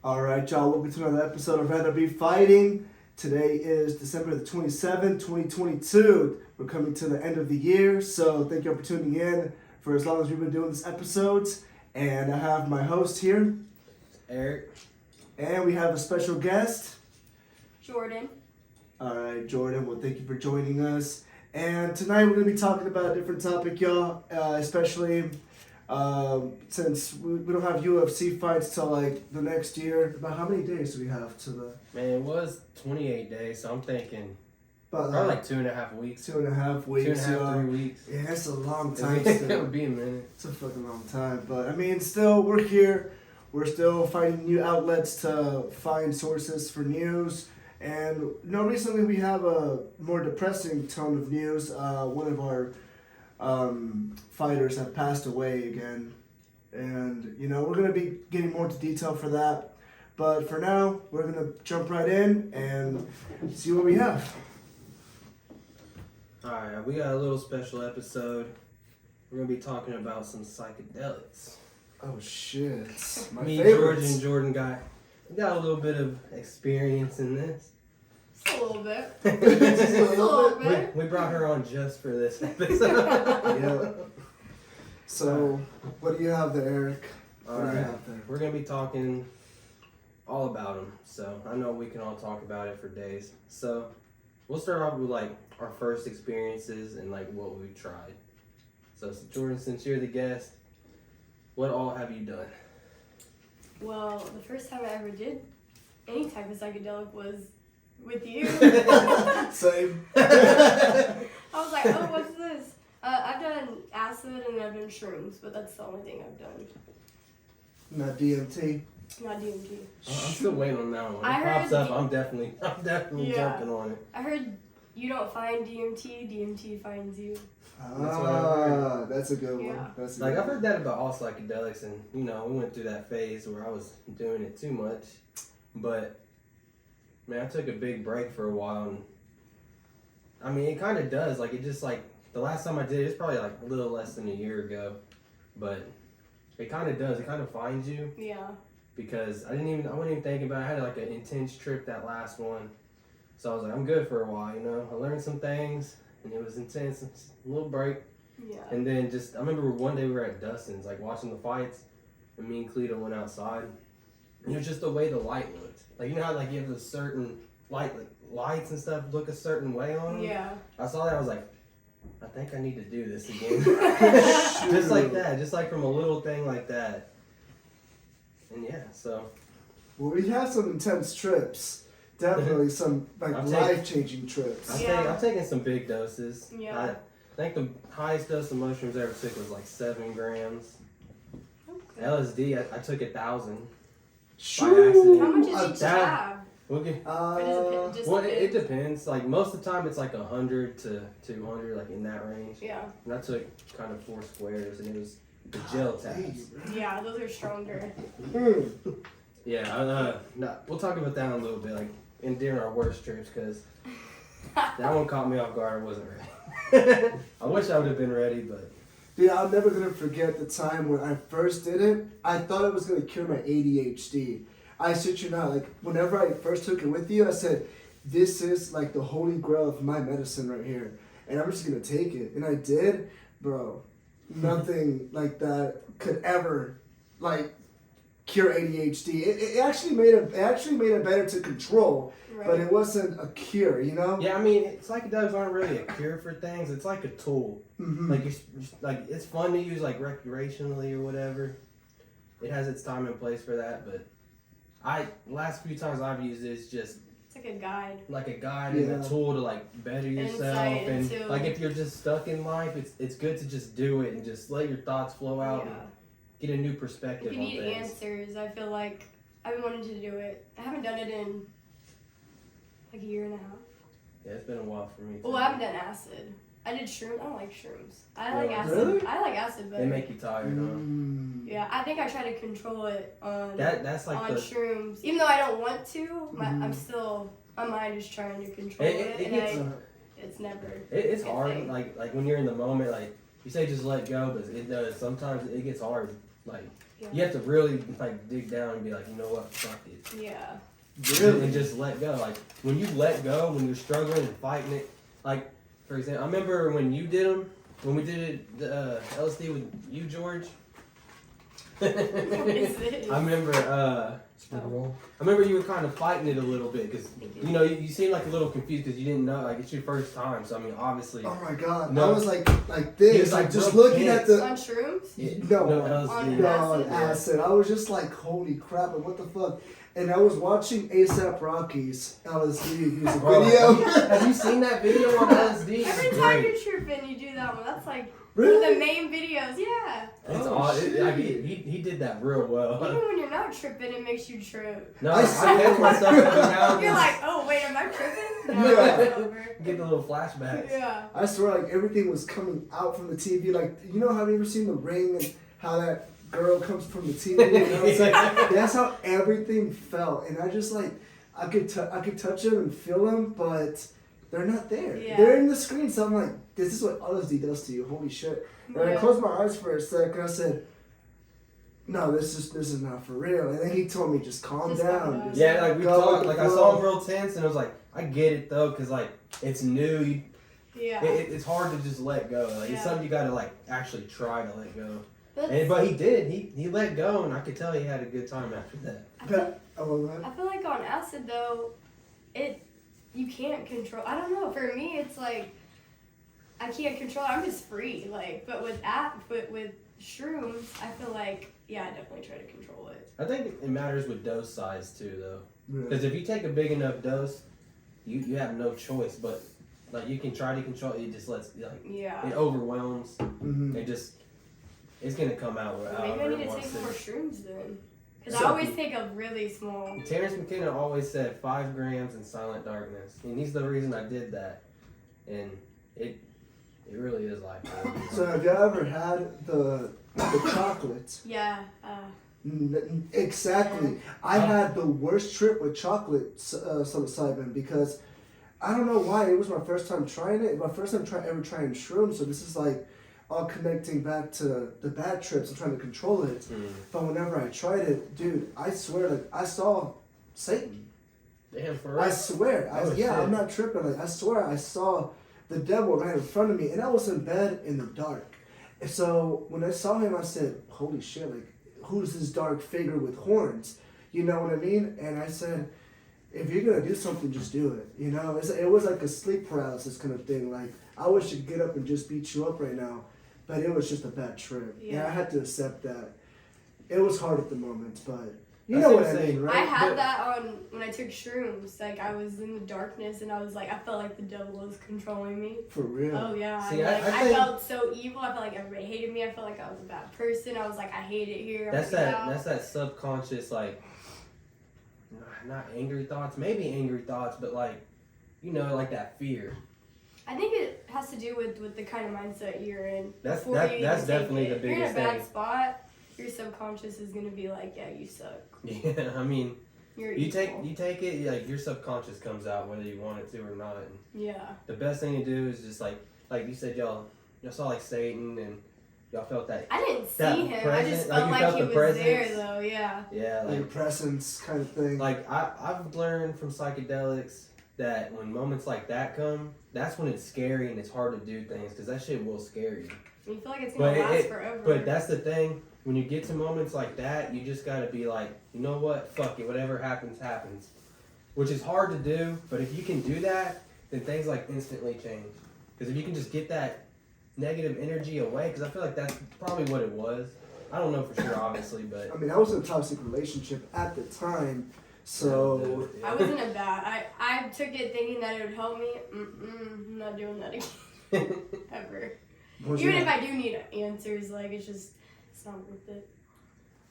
All right, y'all. Welcome to another episode of Rather Be Fighting. Today is December the 27th, 2022. We're coming to the end of the year, so thank you for tuning in for as long as we've been doing these episodes. And I have my host here, Eric. And we have a special guest, Jordan. All right, Jordan. Well, thank you for joining us. And tonight we're going to be talking about a different topic, y'all, especially since we don't have UFC fights till like the next year. About how many days do we have to the... Man, it was 28 days, so I'm thinking About probably like 2.5 weeks. 2.5 weeks. 2.5, 3 weeks. Yeah, that's a long time It still. would be a minute. It's a fucking long time. But I mean, still, we're here. We're still finding new outlets to find sources for news. And recently we have a more depressing tone of news. One of our fighters have passed away again, and we're gonna be getting more into detail for that. But for now, we're gonna jump right in and see what we have. All right, we got a little special episode. We're gonna be talking about some psychedelics. Oh shit! My Me, favorites. Jordan got a little bit of experience in this. Just a little bit. Just a little bit. We brought her on just for this episode. Yeah. So, what do you have there, Eric? All What do you right, have there? we're gonna be talking all about them. So I know we can all talk about it for days. So we'll start off with like our first experiences and like what we've tried. So Jordan, since you're the guest, what all have you done? Well, the first time I ever did any type of psychedelic was with you. Same. I was like, oh, what's this? I've done acid and I've done shrooms, but that's the only thing I've done. Not DMT. Not DMT. I'm still waiting on that one. I It pops heard up. I'm definitely Yeah. jumping on it. I heard you don't find DMT, DMT finds you. That's what I heard. That's a good one. Yeah. That's a Like good I've heard that about all psychedelics, and we went through that phase where I was doing it too much, but man, I took a big break for a while, and I mean it kind of does. Like it just like the last time I did it, it's probably like a little less than a year ago, but it kind of does. It kind of finds you Yeah. because I wasn't even thinking about it. I had like an intense trip that last one, so I was like I'm good for a while. I learned some things, and it was intense. It's a little break. Yeah. And then I remember one day we were at Dustin's, like watching the fights, and me and Cleta went outside. And it was just the way the light looked. Like, how like you have a certain lights and stuff look a certain way on them? Yeah. I saw that, I was like, I think I need to do this again. Just like that, just like from a little thing like that. And yeah, so. Well, we had some intense trips. Definitely some life-changing trips. I've taken some big doses. Yeah. I think the highest dose of mushrooms I ever took was like 7 grams. Okay. LSD, I took 1,000. Shoo! How much is each that- tab? Okay. Or does it just Well, depend? it depends. Like most of the time, it's like 100 to 200, like in that range. Yeah. And I took kind of 4 squares, and it was the gel tabs. Yeah, those are stronger. Yeah, we'll talk about that in a little bit, like during our worst trips, because that one caught me off guard. I wasn't ready. I wish I would have been ready, but. Dude, I'm never gonna forget the time when I first did it. I thought it was gonna cure my ADHD. I shit you not, like whenever I first took it with you, I said, "This is like the holy grail of my medicine right here," and I'm just gonna take it. And I did, bro. Nothing like that could ever like cure ADHD. It actually made it better to control, Right. but it wasn't a cure. Yeah, I mean, psychedelics aren't really a cure for things. It's like a tool. Mm-hmm. Like it's fun to use like recreationally or whatever. It has its time and place for that, but last few times I've used it, it's just It's like a guide. like a guide and a tool to like better yourself. Insight And into- like if you're just stuck in life, it's good to just do it and just let your thoughts flow out and get a new perspective If you on need things. answers, I feel like I've been wanting to do it. I haven't done it in like a year and a half. Yeah, it's been a while for me too. Well, I haven't done acid. I did shrooms. I don't like shrooms. I like acid. Really? I like acid better. They make you tired, huh? Yeah, I think I try to control it on That's like on the shrooms. Even though I don't want to, my mind is trying to control it, it and gets it's never. it's good hard. thing. Like when you're in the moment, like you say just let go, but it does. Sometimes it gets hard. Like Yeah. you have to really like dig down and be like, you know what, fuck it. Yeah. Really? And just let go. Like when you let go, when you're struggling and fighting it. Like for example, I remember when you did them, when we did it, the LSD with you, George. What is this? I remember. I remember you were kind of fighting it a little bit because you know you seemed like a little confused because you didn't know, like it's your first time. So I mean, obviously. Oh my god! No. I was like this, He was, like, just real looking at the. On shrooms? No, LSD. no, acid. acid. I was just like, holy crap! Like, what the fuck? And I was watching ASAP Rocky's LSD music Bro, video. have you seen that video on LSD? Every It's time great. you're tripping, you do that one. That's like Really? one of the main videos. Yeah. It's Oh, all, shit. he did that real well. Even when you're not tripping, it makes you trip. No, I I swear. catch myself every now and You're then. like, oh wait, am I tripping? No, Yeah. it's over. Get the little flashbacks. Yeah. I swear, like everything was coming out from the TV. Like, you know, have you ever seen The Ring and how that girl comes from the TV? You know, it's like, that's how everything felt. And I just like, I could touch them and feel them, but they're not there. Yeah. They're in the screen. So I'm like, this is what LSD does to you. Holy shit! And I Yeah. closed my eyes for a sec and I said, no, this is not for real. And then he told me, just calm Just calm down. down. Just Yeah, like we go talked, with like the I flow. saw him real tense, and I was like, I get it though, cause like it's new. Yeah. It's hard to just let go. Like it's Yeah. something you gotta like actually try to let go. But But he did. He let go, and I could tell he had a good time after that. I feel like on acid though, you can't control. I don't know. For me, it's like I can't control. I'm just free. Like, but with shrooms, I feel like I definitely try to control it. I think it matters with dose size too, though. Yeah. Because if you take a big enough dose, you have no choice. But like you can try to control it. It just lets like Yeah. it overwhelms. Mhm. It's gonna come out. Maybe I however need it to wants take more shrooms then. Because So- I always take a really small. Terrence McKenna always said 5 grams in silent darkness, and he's the reason I did that. And it really is like that. So have you ever had the chocolates? Yeah. Exactly. I had the worst trip with chocolate psilocybin because I don't know why. It was my first time trying it. My first time ever trying shrooms. So this is like all connecting back to the bad trips and trying to control it. Mm. But whenever I tried it, dude, I swear, like I saw Satan. Damn, for I real. swear. Oh, Yeah, shit. I'm not tripping. Like I swear, I saw the devil right in front of me, and I was in bed in the dark. And so when I saw him, I said, "Holy shit! Like, who's this dark figure with horns?" You know what I mean? And I said, "If you're gonna do something, just do it." You know, it was like a sleep paralysis kind of thing. Like I wish I could get up and just beat you up right now, but it was just a bad trip. Yeah, I had to accept that. It was hard at the moment, but you know what I mean, right? I had But- that on when I took shrooms. Like I was in the darkness and I was like, I felt like the devil was controlling me. For real. Oh yeah. See, I I think- felt so evil. I felt like everybody hated me. I felt like I was a bad person. I was like, I hate it here. That's I'm that. out. That's that subconscious, like, not angry thoughts, maybe angry thoughts, but like, you know, like that fear. I think it has to do with the kind of mindset you're in. That's before you that's even take definitely it. the If you're in biggest a bad thing. spot, your subconscious is gonna be like, yeah, you suck. Yeah, I mean, You're you evil. take it, like your subconscious comes out whether you want it to or not. And Yeah. the best thing to do is just like you said, y'all saw like Satan and y'all felt that. I didn't see That him. I presence- just like felt you like felt he the was presence? there though. Yeah. Yeah, Like like presence kind of thing. I've learned from psychedelics that when moments like that come, that's when it's scary and it's hard to do things because that shit will scare you. You feel like it's gonna But last forever. But that's the thing. When you get to moments like that, you just gotta be like, you know what? Fuck it. Whatever happens, happens. Which is hard to do, but if you can do that, then things like instantly change. Because if you can just get that negative energy away, because I feel like that's probably what it was. I don't know for sure, obviously, but I mean, I was in a toxic relationship at the time, so I wasn't a bad. I took it thinking that it would help me. I'm not doing that again. Ever. was Even it- if I do need answers, like it's not worth it.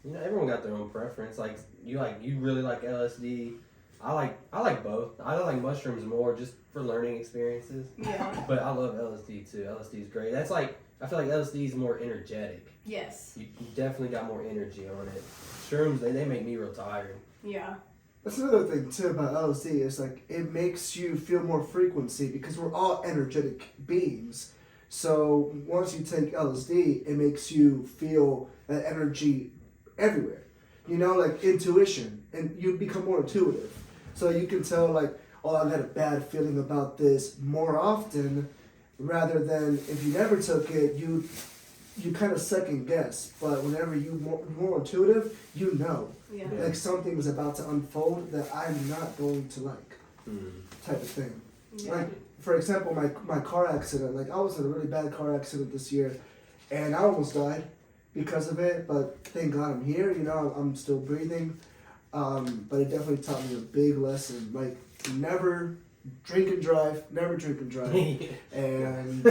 you know, everyone got their own preference. Like you really like LSD. I like both. I like mushrooms more just for learning experiences. Yeah. But I love LSD too. LSD is great. That's like I feel like LSD is more energetic. Yes. You definitely got more energy on it. Shrooms, they make me real tired. Yeah. That's another thing too about LSD is like it makes you feel more frequency because we're all energetic beings. So once you take LSD, it makes you feel that energy everywhere. You know, like intuition, and you become more intuitive. So you can tell like, oh, I got a bad feeling about this more often, rather than if you never took it, you kind of second guess. But whenever you more intuitive, you know, Yeah. like something is about to unfold that I'm not going to like, type of thing. Yeah. Like, for example, my car accident. Like, I was in a really bad car accident this year, and I almost died because of it. But thank God I'm here. You know, I'm still breathing. But it definitely taught me a big lesson. Like, never drink and drive. Never drink and drive. And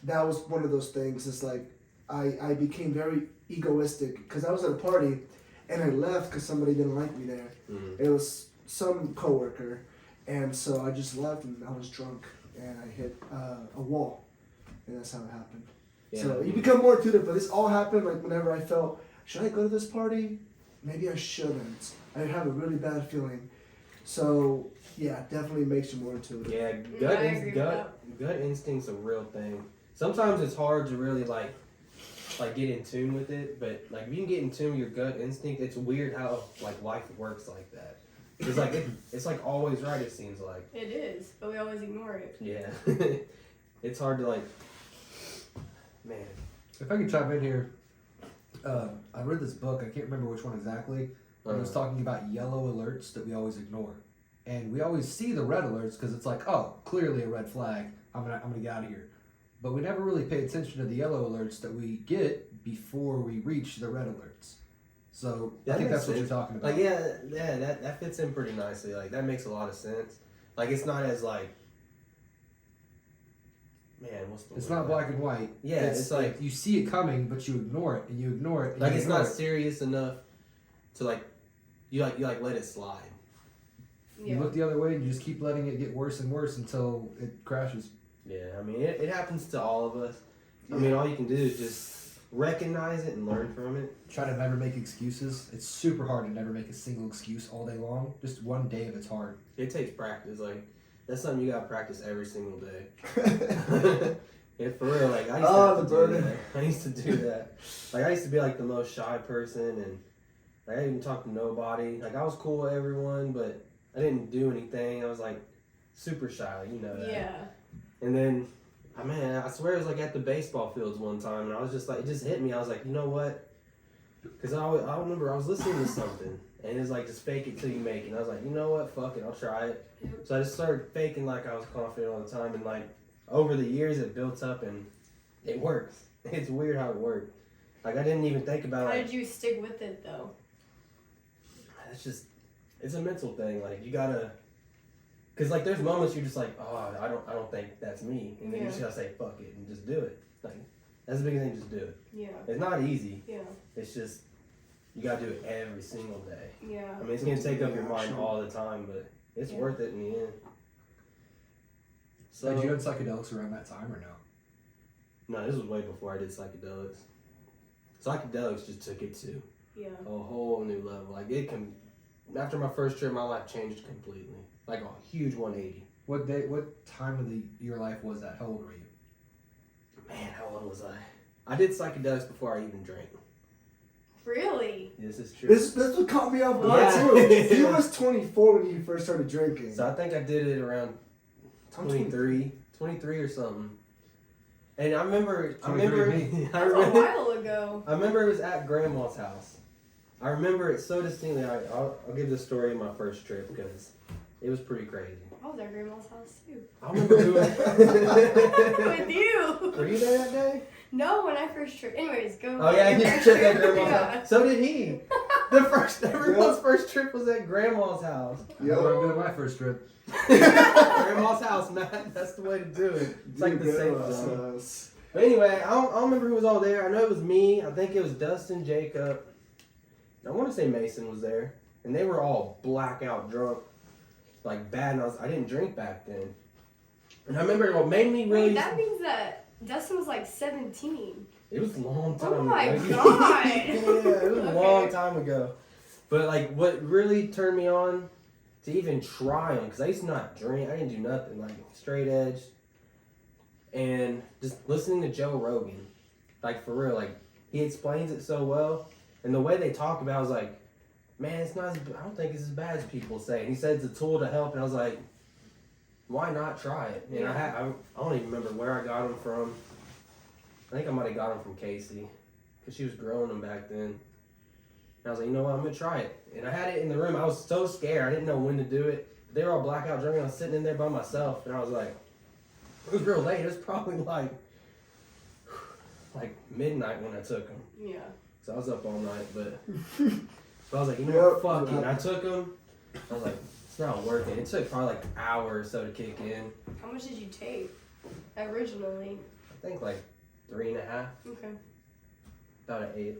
that was one of those things. It's like I became very egoistic because I was at a party, and I left because somebody didn't like me there. It was some coworker. And so I just left, and I was drunk, and I hit a wall, and that's how it happened. Yeah. So you become more intuitive, but this all happened like whenever I felt, should I go to this party? Maybe I shouldn't. I have a really bad feeling. So yeah, definitely makes you more intuitive. Yeah, I agree with gut instinct's a real thing. Sometimes it's hard to really like get in tune with it, but like if you can get in tune with your gut instinct, it's weird how like life works like that. It's like it's like always right. It seems like It is, but we always ignore it. yeah. It's hard to like, man. If I could chime in here, I read this book. I can't remember which one exactly. But it was talking about yellow alerts that we always ignore, and we always see the red alerts because it's like, oh, clearly a red flag. I'm gonna get out of here. But we never really pay attention to the yellow alerts that we get before we reach the red alerts. So I think that's what you're talking about. Like that fits in pretty nicely. Like that makes a lot of sense. Like it's not as like, man, what's the It's word? not black and white. Yeah, it's like you see it coming, but you ignore it, and you ignore it. And like you it's ignore not it. serious enough to like you let it slide. You look the other way, and you just keep letting it get worse and worse until it crashes. Yeah, I mean it happens to all of us. I mean all you can do is just recognize it and learn from it. Try to never make excuses. It's super hard to never make a single excuse all day long. Just one day of it's hard. It takes practice. Like that's something you gotta practice every single day. Yeah, for real. Like I used to do that. Like I used to be like the most shy person, and like, I didn't talk to nobody. Like I was cool with everyone, but I didn't do anything. I was like super shy. You know that. Yeah. And then, I swear it was like at the baseball fields one time, and I was just like, it just hit me. I was like, you know what? Because I remember I was listening to something, and it was like, just fake it till you make it. And I was like, you know what? Fuck it, I'll try it. So I just started faking like I was confident all the time, and like over the years it built up, and it works. It's weird how it worked. Like I didn't even think about it. How did you stick with it though? It's a mental thing. Like you gotta. Cause like there's moments you're just like, oh, I don't think that's me, and then you just gotta say fuck it and just do it. Like that's the big thing, just do it. Yeah. It's not easy. Yeah. It's just you gotta do it every single day. Yeah. I mean, it's gonna take up your mind all the time, but it's worth it in the end. So Had you done psychedelics around that time or no? no, this was way before I did psychedelics. Psychedelics just took it to a whole new level. Like it can. After my first trip, my life changed completely. Like a huge 180. What time of your life was that? How old were you? Man, how old was I? I did psychedelics before I even drank. Really? This is true. This what caught me off guard too. He was 24 when he first started drinking. So I think I did it around 23 or something. And I remember That's a while ago. I remember it was at Grandma's house. I remember it so distinctly. I'll give the story of my first trip because it was pretty crazy. I was at Grandma's house too. I remember With you. Were you there that day? No, when I first tripped. Anyways, go. Oh yeah, you first tripped at trip. Grandma's house. So did he. Everyone's first trip was at Grandma's house. I remember doing my first trip. Grandma's house, man. That's the way to do it. It's like the safe zone. But anyway, I don't remember who was all there. I know it was me. I think it was Dustin, Jacob. I want to say Mason was there. And they were all blackout drunk. Like bad. And I didn't drink back then. And I remember what made me really... Wait, that means that Dustin was like 17. It was a long time Oh my ago. god. Yeah, it was a long time ago. But like what really turned me on to even try them, because I used to not drink. I didn't do nothing. Like straight edge. and just listening to Joe Rogan, like for real, like he explains it so well, and the way they talk about it, I was like, man, it's not. I don't think it's as bad as people say. And he said it's a tool to help, and I was like, why not try it? And I don't even remember where I got them from. I think I might have got them from Casey, because she was growing them back then. And I was like, you know what, I'm gonna try it. And I had it in the room. I was so scared. I didn't know when to do it. They were all blackout drinking. I was sitting in there by myself, and I was like, it was real late. It was probably like midnight when I took them. Yeah. So I was up all night, but I was like, you know what, fuck it. And I took them. I was like, it's not working. It took probably like an hour or so to kick in. How much did you take originally? I think like 3.5. Okay. About an 8.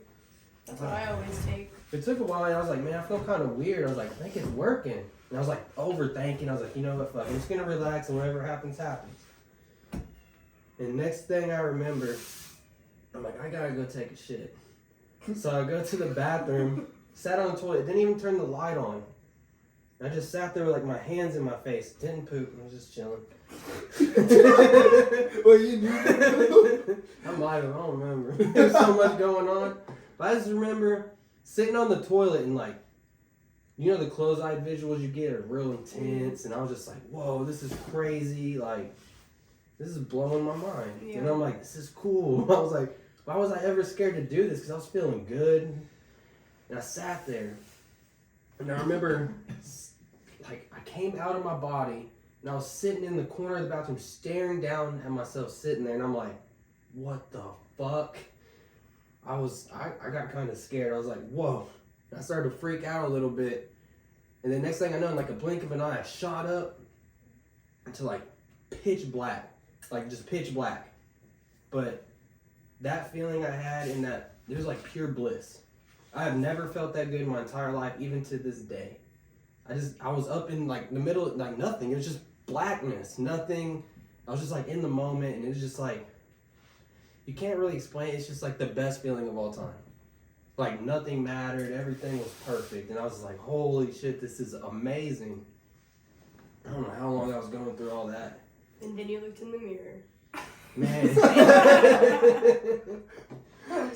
That's what I always take. It took a while, and I was like, man, I feel kind of weird. I was like, I think it's working. And I was like overthinking. I was like, you know what, fuck, I'm just gonna relax, and whatever happens, happens. And next thing I remember, I'm like, I gotta go take a shit. So I go to the bathroom, sat on the toilet, didn't even turn the light on. I just sat there with like my hands in my face, didn't poop, I was just chilling. Well, you knew that. I might have, I don't remember. There's so much going on. But I just remember sitting on the toilet and like, you know, the closed-eyed visuals you get are real intense, and I was just like, whoa, this is crazy, like, this is blowing my mind. Yeah. And I'm like, this is cool. I was like, why was I ever scared to do this? Because I was feeling good. And I sat there. And I remember, like, I came out of my body, and I was sitting in the corner of the bathroom, staring down at myself sitting there, and I'm like, what the fuck? I got kind of scared. I was like, whoa. And I started to freak out a little bit. And then next thing I know, in like a blink of an eye, I shot up into like pitch black. Like just pitch black. But that feeling I had in that, it was like pure bliss. I have never felt that good in my entire life, even to this day. I was up in like the middle, like nothing. It was just blackness, nothing. I was just like in the moment, and it was just like, you can't really explain it. It's just like the best feeling of all time. Like nothing mattered, everything was perfect. And I was like, holy shit, this is amazing. I don't know how long I was going through all that. And then you looked in the mirror. Man.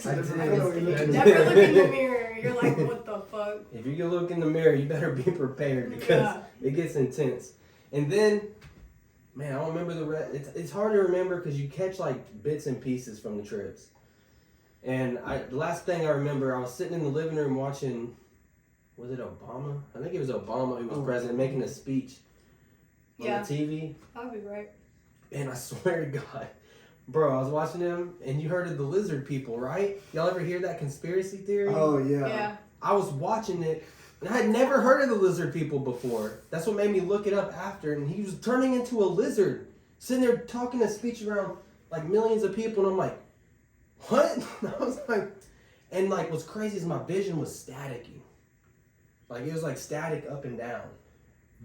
I did. Never look in the mirror. You're like, what the fuck? If you can look in the mirror, you better be prepared because it gets intense. And then, man, I don't remember the rest. It's hard to remember because you catch like bits and pieces from the trips. And the last thing I remember, I was sitting in the living room watching, was it Obama? I think it was Obama who was president, making a speech on the TV. Probably right. And I swear to God, bro, I was watching him, and you heard of the lizard people, right? Y'all ever hear that conspiracy theory? Oh, yeah. Yeah. I was watching it, and I had never heard of the lizard people before. That's what made me look it up after, and he was turning into a lizard, sitting there talking a speech around, like, millions of people, and I'm like, what? And I was like, and, like, what's crazy is my vision was staticky. Like, it was, like, static up and down.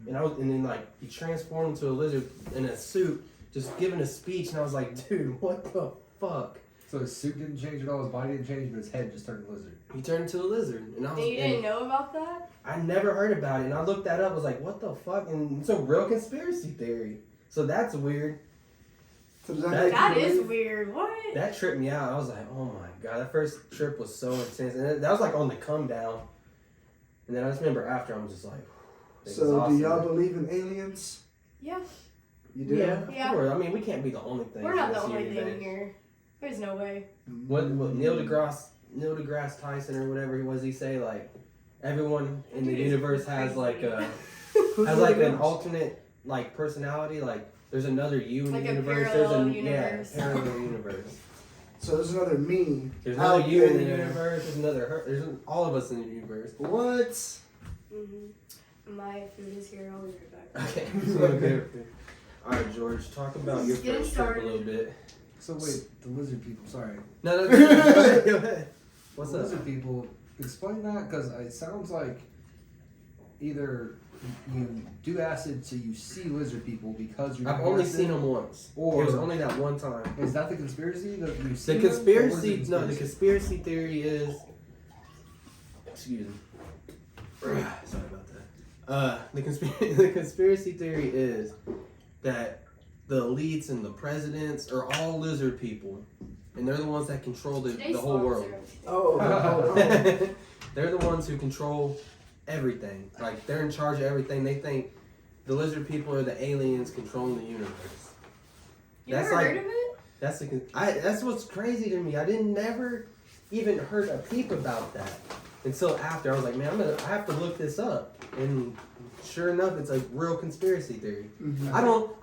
And then, like, he transformed into a lizard in a suit, just giving a speech, and I was like, dude, what the fuck? So his suit didn't change at all, his body didn't change, but his head just turned a lizard. He turned into a lizard. And I was, You didn't know about that? I never heard about it, and I looked that up. I was like, what the fuck? And it's a real conspiracy theory. So that's weird. So that is weird. What? That tripped me out. I was like, oh my God. That first trip was so intense. And that was like on the come down. And then I just remember after, I'm just like, so do y'all believe in aliens? Yeah. You do? Yeah. Of course. I mean, we can't be the only thing. We're not the only thing here. There's no way. What Neil deGrasse Tyson or whatever he say, like, everyone in the universe has like an alternate like personality, like there's another you in like the universe. Parallel universe. Parallel universe. So there's another me. There's another you in the universe. There's another her. There's all of us in the universe. What? Mm-hmm. My food is here. I'll be right back. Okay. Okay. All right, George. Talk about your Get first trip a little bit. So wait, the lizard people, sorry. No. Go ahead. What's the up? Lizard people, explain that, because it sounds like either you do acid so you see lizard people because you're I've only seen them once. Or it was only that one time. Is that the conspiracy that you see? The conspiracy theory is. Excuse me. Sorry about that. The conspiracy theory is that the elites and the presidents are all lizard people, and they're the ones that control the whole world. They're the ones who control everything. Like, they're in charge of everything. They think the lizard people are the aliens controlling the universe. You ever heard of it? That's what's crazy to me. I never even heard a peep about that until after. I was like, man, I have to look this up. And sure enough, it's a real conspiracy theory. Mm-hmm. I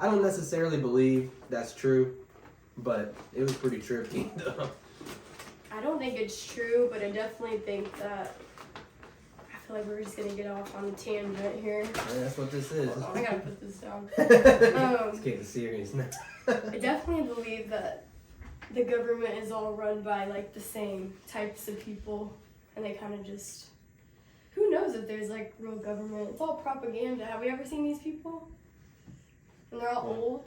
don't necessarily believe that's true, but it was pretty trippy though. I don't think it's true, but I definitely think that. I feel like we're just gonna get off on a tangent here. Yeah, that's what this is. Hold on, I gotta put this down. It's getting serious now. I definitely believe that the government is all run by like the same types of people, and they kind of just. Who knows if there's like real government? It's all propaganda. Have we ever seen these people? And they're all old.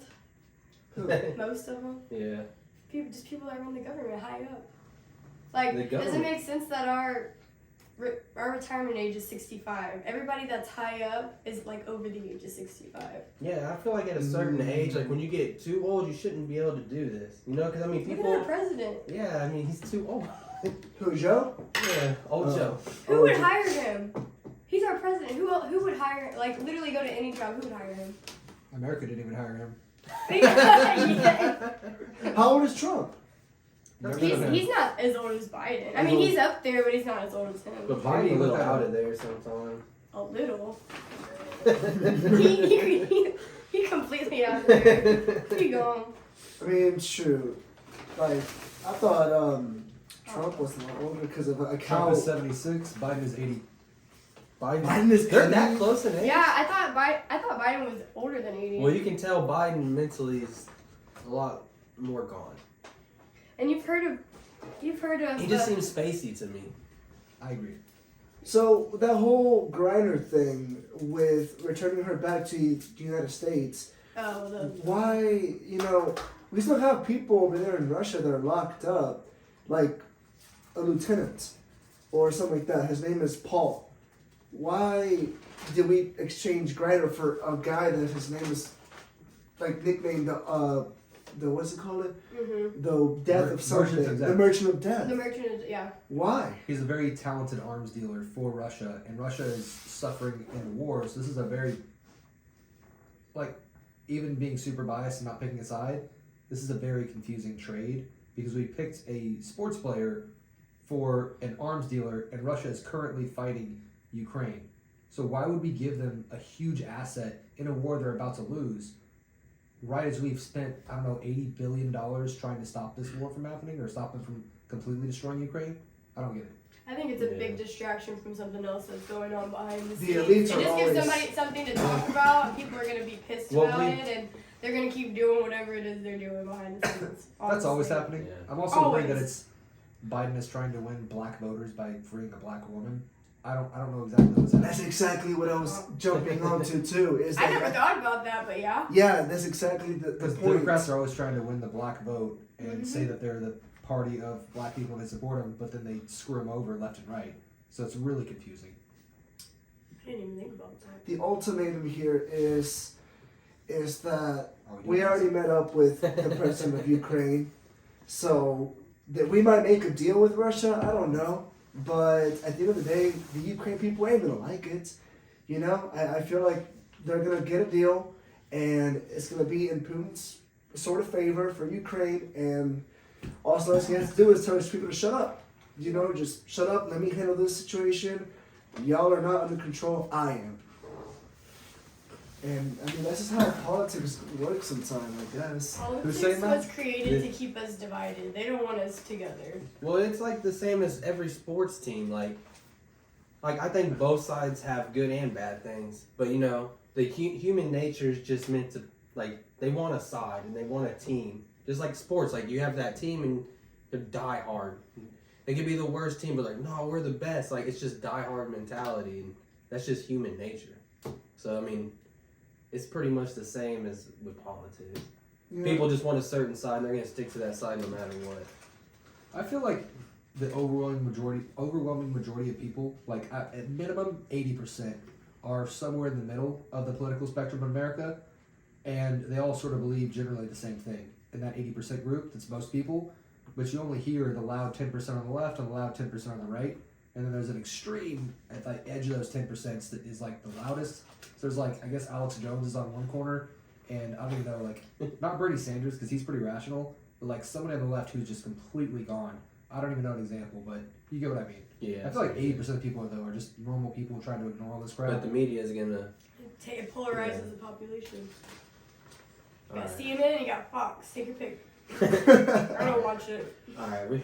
Most of them. Yeah. People that run the government high up. Like, The does it government- make sense that our retirement age is 65? Everybody that's high up is like over the age of 65. Yeah, I feel like at a certain age, like when you get too old, you shouldn't be able to do this. You know, because I mean, Look people. at our president. Yeah, I mean, he's too old. Who, Joe? Yeah, old Joe. Who would hire him? He's our president. Who would hire? Like, literally go to any job. Who would hire him? America didn't even hire him. Yeah. How old is Trump? He's not as old as Biden. I mean, he's up there, but he's not as old as him. But Biden a little out of there sometimes. A little. he completely out of there. He gone. I mean, shoot. Like, I thought Trump was a lot older because of like Trump how is 76, Biden is 80. Biden is They're 80? that close in age? Yeah, I thought Biden was older than 80. Well, you can tell Biden mentally is a lot more gone. And you've heard of. He just seems spacey to me. I agree. So that whole Griner thing with returning her back to the United States, why, you know, we still have people over there in Russia that are locked up, like a lieutenant or something like that. His name is Paul. Why did we exchange Griner for a guy that his name is like nicknamed the what's it called? The death of something. The Merchant of Death. The Merchant of yeah. Why? He's a very talented arms dealer for Russia, and Russia is suffering in the war. So this is a very, like, even being super biased and not picking a side, this is a very confusing trade because we picked a sports player for an arms dealer, and Russia is currently fighting Ukraine. So why would we give them a huge asset in a war they're about to lose? Right as we've spent, I don't know, $80 billion trying to stop this war from happening or stop them from completely destroying Ukraine? I don't get it. I think it's a big distraction from something else that's going on behind the The scenes. elites It are just always- gives somebody something to talk about, and people are going to be pissed about it, and they're going to keep doing whatever it is they're doing behind the scenes. That's always honestly. happening. Yeah. I'm also worried that it's Biden is trying to win black voters by freeing a black woman. I don't know exactly what's happening. That's exactly what I was jumping onto too. Is I that, never thought about that, but yeah. Yeah, that's exactly the Because point. Democrats are always trying to win the black vote and say that they're the party of black people and they support them, but then they screw them over left and right. So it's really confusing. I didn't even think about that. The ultimatum here is that Are we doing already this? met up with the president of Ukraine, so that we might make a deal with Russia. I don't know, but at the end of the day, the Ukraine people ain't gonna like it. You know, I feel like they're gonna get a deal, and it's gonna be in Putin's sort of favor for Ukraine, and all he has to do is tell his people to shut up. You know, just shut up. Let me handle this situation. Y'all are not under control. I am. And I mean, that's just how politics works sometimes, I guess. Politics saying that? was created to keep us divided. They don't want us together. Well, it's like the same as every sports team. Like I think both sides have good and bad things, but you know, the human nature is just meant to, like, they want a side and they want a team. Just like sports, like you have that team and they're die hard. They could be the worst team, but like, no, we're the best. Like, it's just die hard mentality, and that's just human nature. So I mean, it's pretty much the same as with politics. Yeah. People just want a certain side, and they're gonna stick to that side no matter what. I feel like the overwhelming majority of people, like at minimum 80%, are somewhere in the middle of the political spectrum in America. and they all sort of believe generally the same thing. In that 80% group, that's most people, but you only hear the loud 10% on the left and the loud 10% on the right, and then there's an extreme at the edge of those 10% that is like the loudest. So there's like, I guess Alex Jones is on one corner, and I don't even know, like, not Bernie Sanders because he's pretty rational, but like somebody on the left who's just completely gone. I don't even know an example, but you get what I mean. Yeah. I feel like 80% of people though are just normal people trying to ignore all this crap. But the media is gonna. It polarizes the population. You got Alright. CNN, you got Fox. Take your pick. I don't watch it. Alright,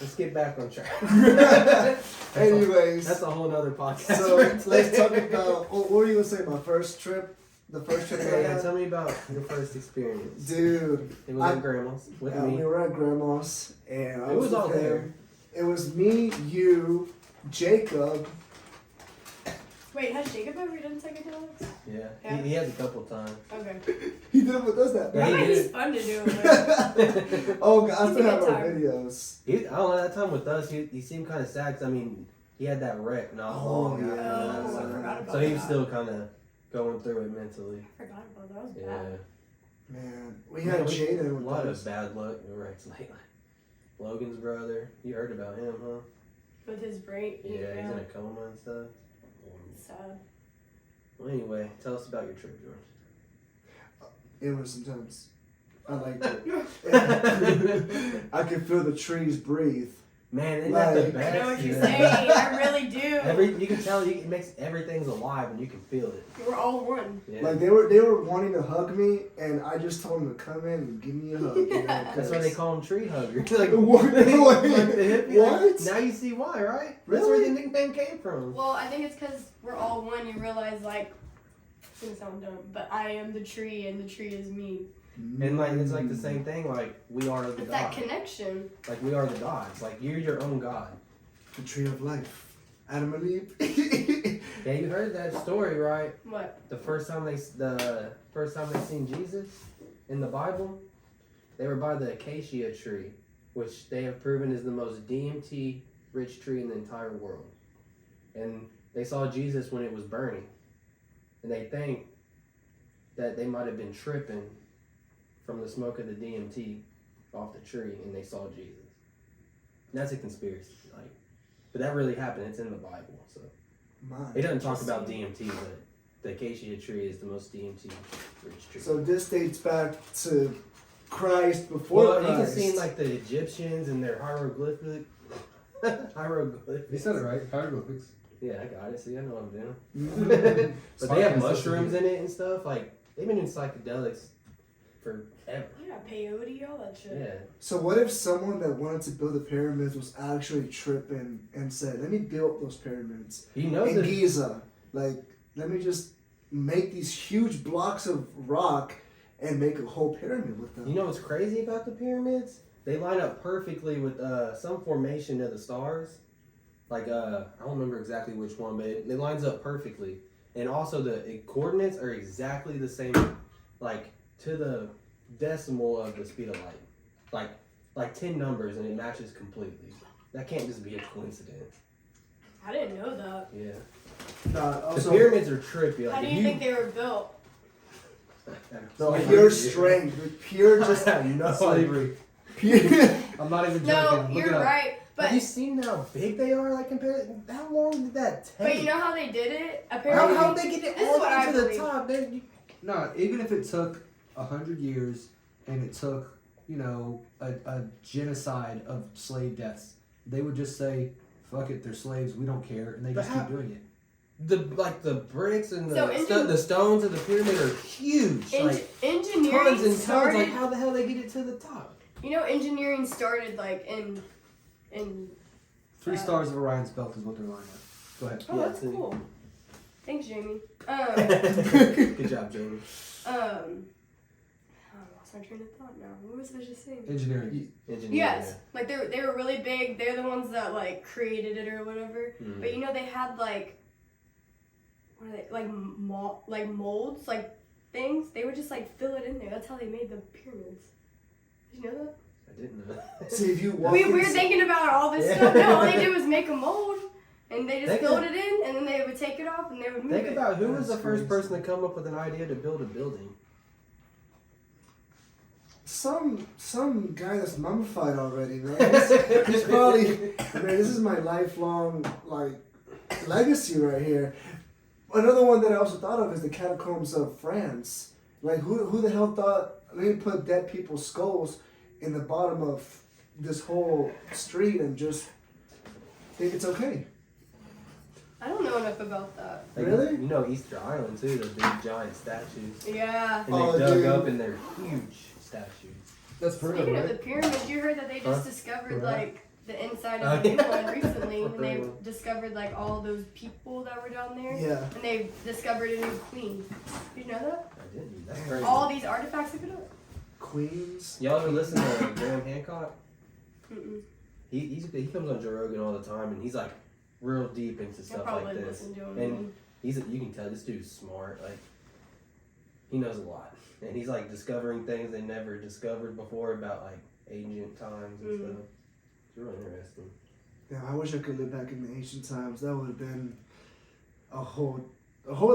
let's get back on track. Anyways, That's a whole nother podcast. so let's talk about. What were you gonna say? My first trip, the first trip I Yeah, had. tell me about your first experience. Dude, It was at Grandma's with me. we were at Grandma's, and I It was with all him. there. It was me, you, Jacob. Wait, has Jacob ever done psychedelics? Yeah, Yeah. He has a couple times. Okay. He did it with us that Yeah, night. he That did. is fun to do. Like, Oh God, I It's a still have good our time. videos. I don't know, that time with us, he seemed kind of sad 'cause, I mean, he had that wreck not Oh, long yeah. after that. Oh, I So, forgot about so he was that. still kind of going through it mentally. I forgot about that. That was Yeah. bad. Man, we had Schehin A with lot us. of bad luck wrecks lately. Logan's brother, you heard about him, huh? With his brain. Yeah, he's in a coma and stuff. Sad. Well, anyway, tell us about your trip, George. It was sometimes. I liked it. I could feel the trees breathe. Man, isn't that the Like- best? I know what you're Yeah. saying. I really do. You can tell it makes everything's alive and you can feel it. We're all one. Yeah. Like they were wanting to hug me, and I just told them to come in and give me a hug. You know, That's why they call them tree huggers. Like, What? like the hippie. What? Like, now you see why, right? That's where the nickname came from. Well, I think it's because we're all one. You realize, like, it's gonna sound dumb, but I am the tree and the tree is me. And like it's like the same thing. Like we are the It's that gods. connection. Like we are the gods. Like you're your own god. The tree of life. Adam and Eve. Yeah, you heard that story, right? What? The first time they seen Jesus in the Bible, they were by the acacia tree, which they have proven is the most DMT rich tree in the entire world. And they saw Jesus when it was burning. And they think that they might have been tripping from the smoke of the DMT off the tree and they saw Jesus. And that's a conspiracy, like, but that really happened. It's in the Bible, so it doesn't talk about DMT, but the acacia tree is the most DMT rich tree. So this dates back to Christ before Well, you can Christ. see like the Egyptians and their hieroglyphic. Hieroglyphics. You said it right. Hieroglyphics. Yeah, I got it. See, I know what I'm doing. Mhm. But they have mushrooms in it and stuff. Like they've been in psychedelics forever. Yeah, peyote, all that shit. Yeah. So what if someone that wanted to build the pyramids was actually tripping and said, "Let me build those pyramids You know in that. Giza. Like, let me just make these huge blocks of rock and make a whole pyramid with them." You know what's crazy about the pyramids? They line up perfectly with some formation of the stars. Like I don't remember exactly which one, but it lines up perfectly. And also the coordinates are exactly the same, like to the decimal of the speed of light. Like 10 numbers, and it matches completely. That can't just be a coincidence. I didn't know that. Yeah. Nah, The also, pyramids are trippy. Like How do if you think they were built? no, pure strength, with pure just no Slavery. pure. I'm not even joking. No, Look you're it up. right. Have you But seen how big they are? Like compared, how long did that take? but you know how they did it? Apparently, How they get it This is all what the way I to the believe. top? No, even if it took 100 years and it took, a genocide of slave deaths, they would just say, "Fuck it, they're slaves. We don't care," and they But just how- keep doing it. The bricks and So the stones of the pyramid are huge. Like engineering tons and tons. started. Like how the hell they get it to the top? You know, engineering started like in. 3 stars of Orion's belt is what they're lying at. Go ahead. Oh, Yeah, that's see. cool. Thanks, Jamie. Good job, Jamie. I lost my train of thought now. What was I just saying? Engineering. Engineer. Yes, like they were really big. They're the ones that like created it or whatever. Yeah. But you know they had like, what are they like molds like things? They would just like fill it in there. That's how they made the pyramids. Did you know that? I didn't know. See, if you walk We were inside- thinking about all this stuff. No, all they did was make a mold, and they just Think filled of- it in, and then they would take it off, and they would move Think it. about who was the That's first crazy. person to come up with an idea to build a building. Some guy that's mummified already, man. He's probably, man, this is my lifelong, like, legacy right here. Another one that I also thought of is the catacombs of France. Like, who the hell thought they put dead people's skulls in the bottom of this whole street and just think it's okay? I don't know enough about that. Like, Really? You know Easter Island too, the big giant statues. Yeah. And they dug up and they're huge statues. That's pretty Speaking right? of the pyramids, you heard that they just Huh? discovered Right. like the inside of the new one recently, and they Right. discovered like all those people that were down there, Yeah. and they discovered a new queen. Did you know that? I didn't. That's crazy. All these artifacts they put up. Queens. Y'all ever listen to Graham Hancock? Mm-mm. He comes on Joe Rogan all the time, and he's like real deep into I stuff probably like this. listen to him. And you can tell this dude's smart. Like he knows a lot, and he's like discovering things they never discovered before about like ancient times and stuff. It's really interesting. Yeah, I wish I could live back in the ancient times. That would have been a whole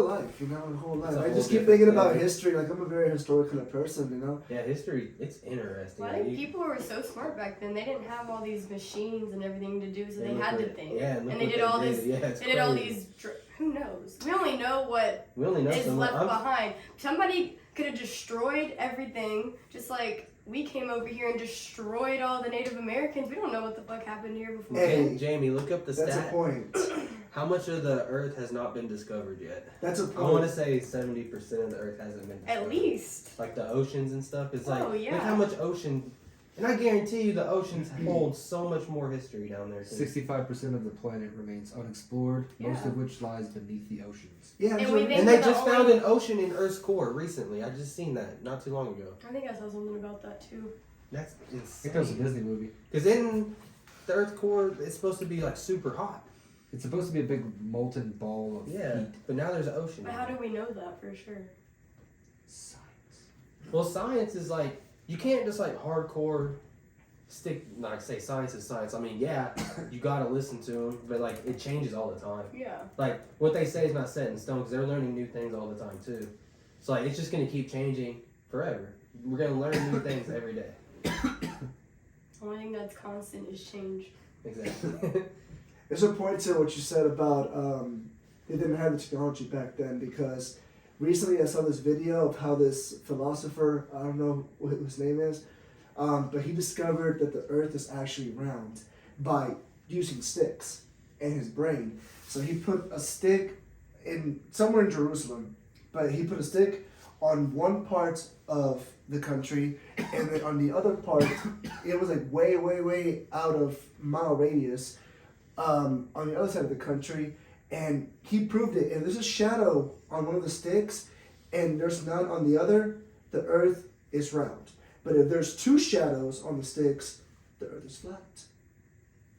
life, you know, a whole life. It's a I whole just keep different thinking about thing. history. Like, I'm a very historical person, you know. Yeah, history. It's interesting. Well, I think people were so smart back then. They didn't have all these machines and everything to do, so they had to think. Yeah, and they did all this. Yeah, it's They did all crazy. these. Who knows? We only know what We only know is some. left behind. Somebody could have destroyed everything, just like we came over here and destroyed all the Native Americans. We don't know what the fuck happened here before. Hey, Jamie, look up the That's a stat. point. How much of the Earth has not been discovered yet? That's a I want point. to say 70% of the Earth hasn't been discovered. At least. Like the oceans and stuff. It's like, Oh, yeah. look how much ocean. And I guarantee you the oceans hold so much more history down there. Too. 65% of the planet remains unexplored, most Yeah. of which lies beneath the oceans. Yeah, And so- we think- And they the just found only- an ocean in Earth's core recently. I just seen that not too long ago. I think I saw something about that too. That's I think that was a insane. Disney movie. Because in the Earth's core, it's supposed to be like super hot. It's supposed to be a big molten ball of Yeah, heat. but now there's an ocean. But how do we know that for sure? Science. Well, science is like you can't just like hardcore stick. Like say science is science. I mean, yeah, you gotta listen to them, but like it changes all the time. Yeah. Like what they say is not set in stone because they're learning new things all the time too. So like it's just gonna keep changing forever. We're gonna learn new things every day. Only thing that's constant is change. Exactly. There's a point to what you said about they didn't have the technology back then, because recently I saw this video of how this philosopher, I don't know what his name is, but he discovered that the earth is actually round by using sticks in his brain. So he put a stick in somewhere in Jerusalem, but he put a stick on one part of the country, and then on the other part, it was like way out of mile radius, on the other side of the country, and he proved it. If there's a shadow on one of the sticks and there's none on the other, the earth is round. But if there's two shadows on the sticks, the earth is flat.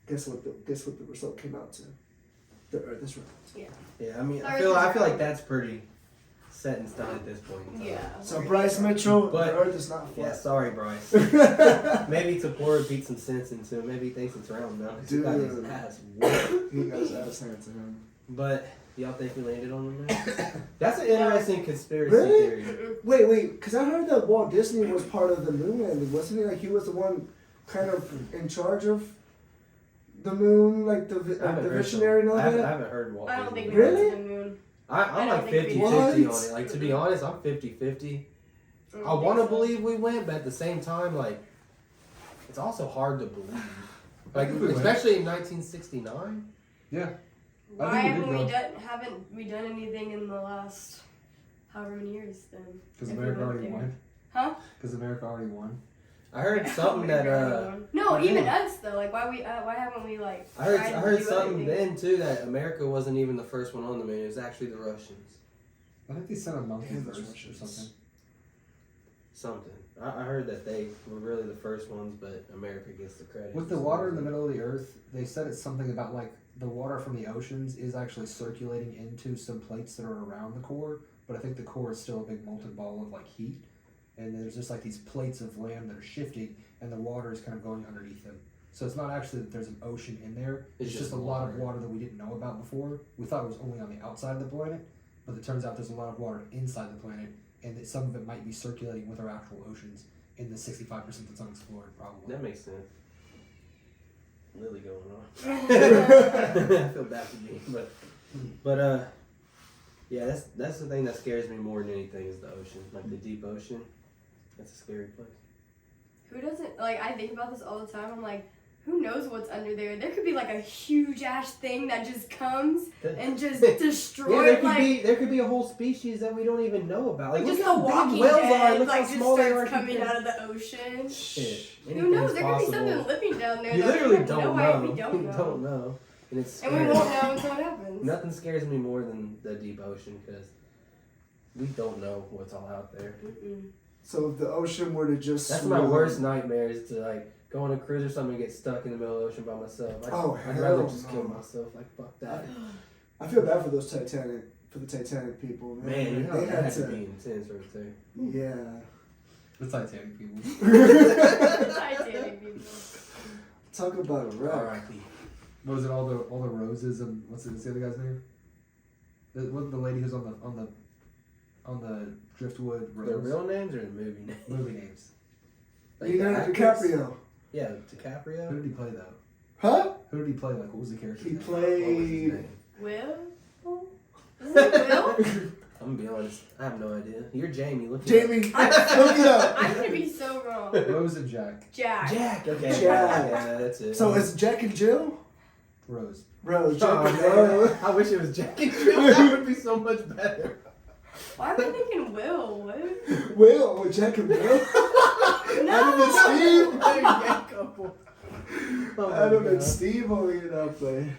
Guess what the result came out to? The earth is round. Yeah. Yeah, I mean, The I earth feel is like round. that's pretty set in stone at this point in time. Yeah. So Bryce Mitchell, But- the earth is not Yeah, flat. sorry, Bryce. Maybe to pour Pete some sense into it. Maybe he thinks it's round now. 'Cause he got his Dude. ass whooped. He got his ass handed to him. But y'all think we landed on the moon? That's an interesting conspiracy Really? theory. Wait, because I heard that Walt Disney was part of the moon landing. Wasn't he? Like, he was the one kind of in charge of the moon, like the I haven't heard visionary and all I haven't, I that? haven't heard Walt I don't think Disney. we Really? went to the moon. I'm I like don't think 50-50 we did. on it. Like, to be honest, I'm 50-50. I don't I want to think so. believe we went, but at the same time, like, it's also hard to believe. Like, think we went. especially in 1969. Yeah. Why I think haven't we we did haven't we done anything in the last however many years then? Because If we America went already there. won. Huh? Because America already won. I heard something that, No, Yeah. even us though. Like why haven't we like? I heard tried to I heard do something anything? then, too, that America wasn't even the first one on the moon. It was actually the Russians. I think they sent a monkey Yeah, those first or Russians. something. Something. I heard that they were really the first ones, but America gets the credit. With the water in the middle of the earth, they said it's something about like the water from the oceans is actually circulating into some plates that are around the core, but I think the core is still a big molten ball of like heat, and there's just like these plates of land that are shifting, and the water is kind of going underneath them. So it's not actually that there's an ocean in there. It's just a lot of water that we didn't know about before. We thought it was only on the outside of the planet, but it turns out there's a lot of water inside the planet, and that some of it might be circulating with our actual oceans. in the 65% that's unexplored, probably. That makes sense. Lily going on. I feel bad for me, but yeah, that's the thing that scares me more than anything is the ocean, like the deep ocean. That's a scary place. Who doesn't, like, I think about this all the time. I'm like, who knows what's under there? There could be like a huge ass thing that just comes and just destroys. Yeah, there could be a whole species that we don't even know about. Like just look the how Walking big whales Dead, are. Look like, how just small they starts are. coming out of the ocean. Shit. Who knows? There Anything's could be something possible. living down there. You that literally we have don't no know. idea. We don't You know. don't know. And it's And scary. we won't know until it happens. Nothing scares me more than the deep ocean because we don't know what's all out there. Mm-mm. So if the ocean were to just That's my worst nightmare is to like go on a cruise or something and get stuck in the middle of the ocean by myself. I'd rather just kill myself. Like fuck that. I feel bad for those Titanic people, man. Man, you know they that had had to be intense right there. Yeah. The Titanic people. Titanic people. Talk about a wreck. R.I.P. What was it? All the roses and what's the other guy's name? What the lady who's on the driftwood rose? Their real names or the movie names? Movie names. Like Leonardo the actors? DiCaprio. Yeah, Who DiCaprio. did he play though? Huh? Who did he play? Like what was the character? He name? What was his played. name? Will? Is it Will? I'm gonna be honest. I have no idea. You're Jamie. Look. Jamie. Look it up. I'm gonna be so wrong. Rose and Jack. Jack. Jack. Okay. Jack. Yeah, that's it. So it's Jack and Jill? Rose. Rose. Jack Oh, and man. Rose. I wish it was Jack and Jill. That would be so much better. Why am I thinking Will? What? Will with Jack and Will. Adam and Steve. They're a gay couple. Oh my Adam and God. Steve only in that play.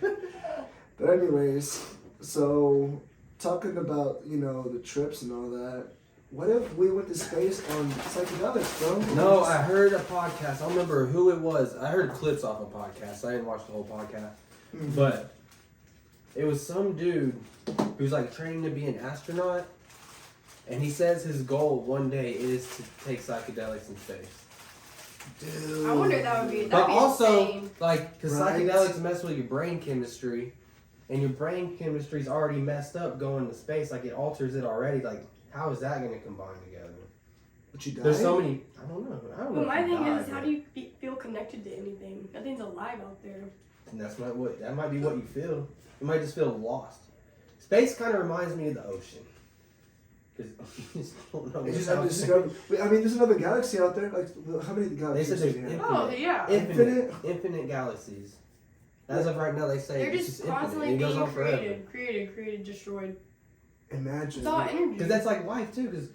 But anyways, so talking about, the trips and all that, what if we went to space on psychedelics, bro? No, I heard a podcast. I don't remember who it was. I heard clips off a podcast. I didn't watch the whole podcast. Mhm. But it was some dude who's like training to be an astronaut. And he says his goal one day is to take psychedelics in space. Dude. I wonder if that would be. That'd But be also, insane. like, because Right. psychedelics mess with your brain chemistry. And your brain chemistry's already messed up going to space. Like, it alters it already. Like, how is that going to combine together? But you died? There's so many. I don't know. But my if thing he is, died, how but- do you feel connected to anything? Nothing's alive out there. And that might be what you feel. You might just feel lost. Space kind of reminds me of the ocean. Because you just don't know It's what's just out there. undiscovered. Wait, I mean, there's another galaxy out there. Like, how many They galaxies said do there's you have? infinite. Oh, yeah. Infinite galaxies. As of right now, they say They're it's just infinite. constantly It goes being on forever. created, destroyed. Imagine. It's all energy. Because that's like life too. Because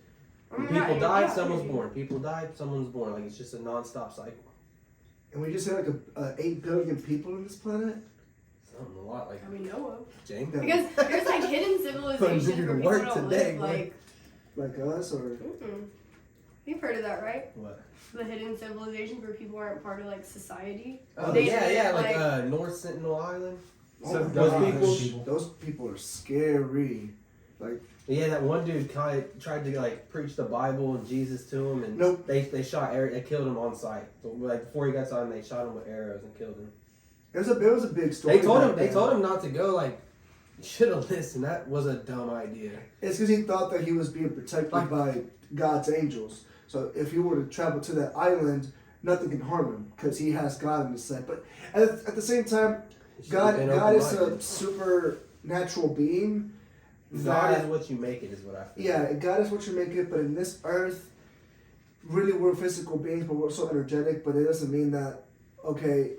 I mean, people not- died, yeah, someone's energy. born. People died, someone's born. Like it's just a non-stop cycle. And we just had like 8 billion people on this planet? Something a lot like That we know of. James. No. Because there's like hidden civilizations Putting you where to people work don't today, live. boy. Like, Like us, or? mm-mm. You've heard of that, right? What? The hidden civilizations where people aren't part of like society. Oh They yeah, live, like North Sentinel Island. Oh So my those gosh, people- those people are scary. Like, Yeah, that one dude kind of tried to like preach the Bible and Jesus to him, and Nope. they they killed him on sight. So, like before he got signed, they shot him with arrows and killed him. it was a big story. They told him back then. not to go. Like, you should have listened. That was a dumb idea. It's because he thought that he was being protected Like- by God's angels. So if he were to travel to that island, nothing can harm him because he has God in his sight. But at the same time, He should have God been is a open-minded. supernatural being. God that- is what you make it, is what I feel. Yeah, God is what you make it, but in this earth, really we're physical beings, but we're so energetic, but it doesn't mean that, okay,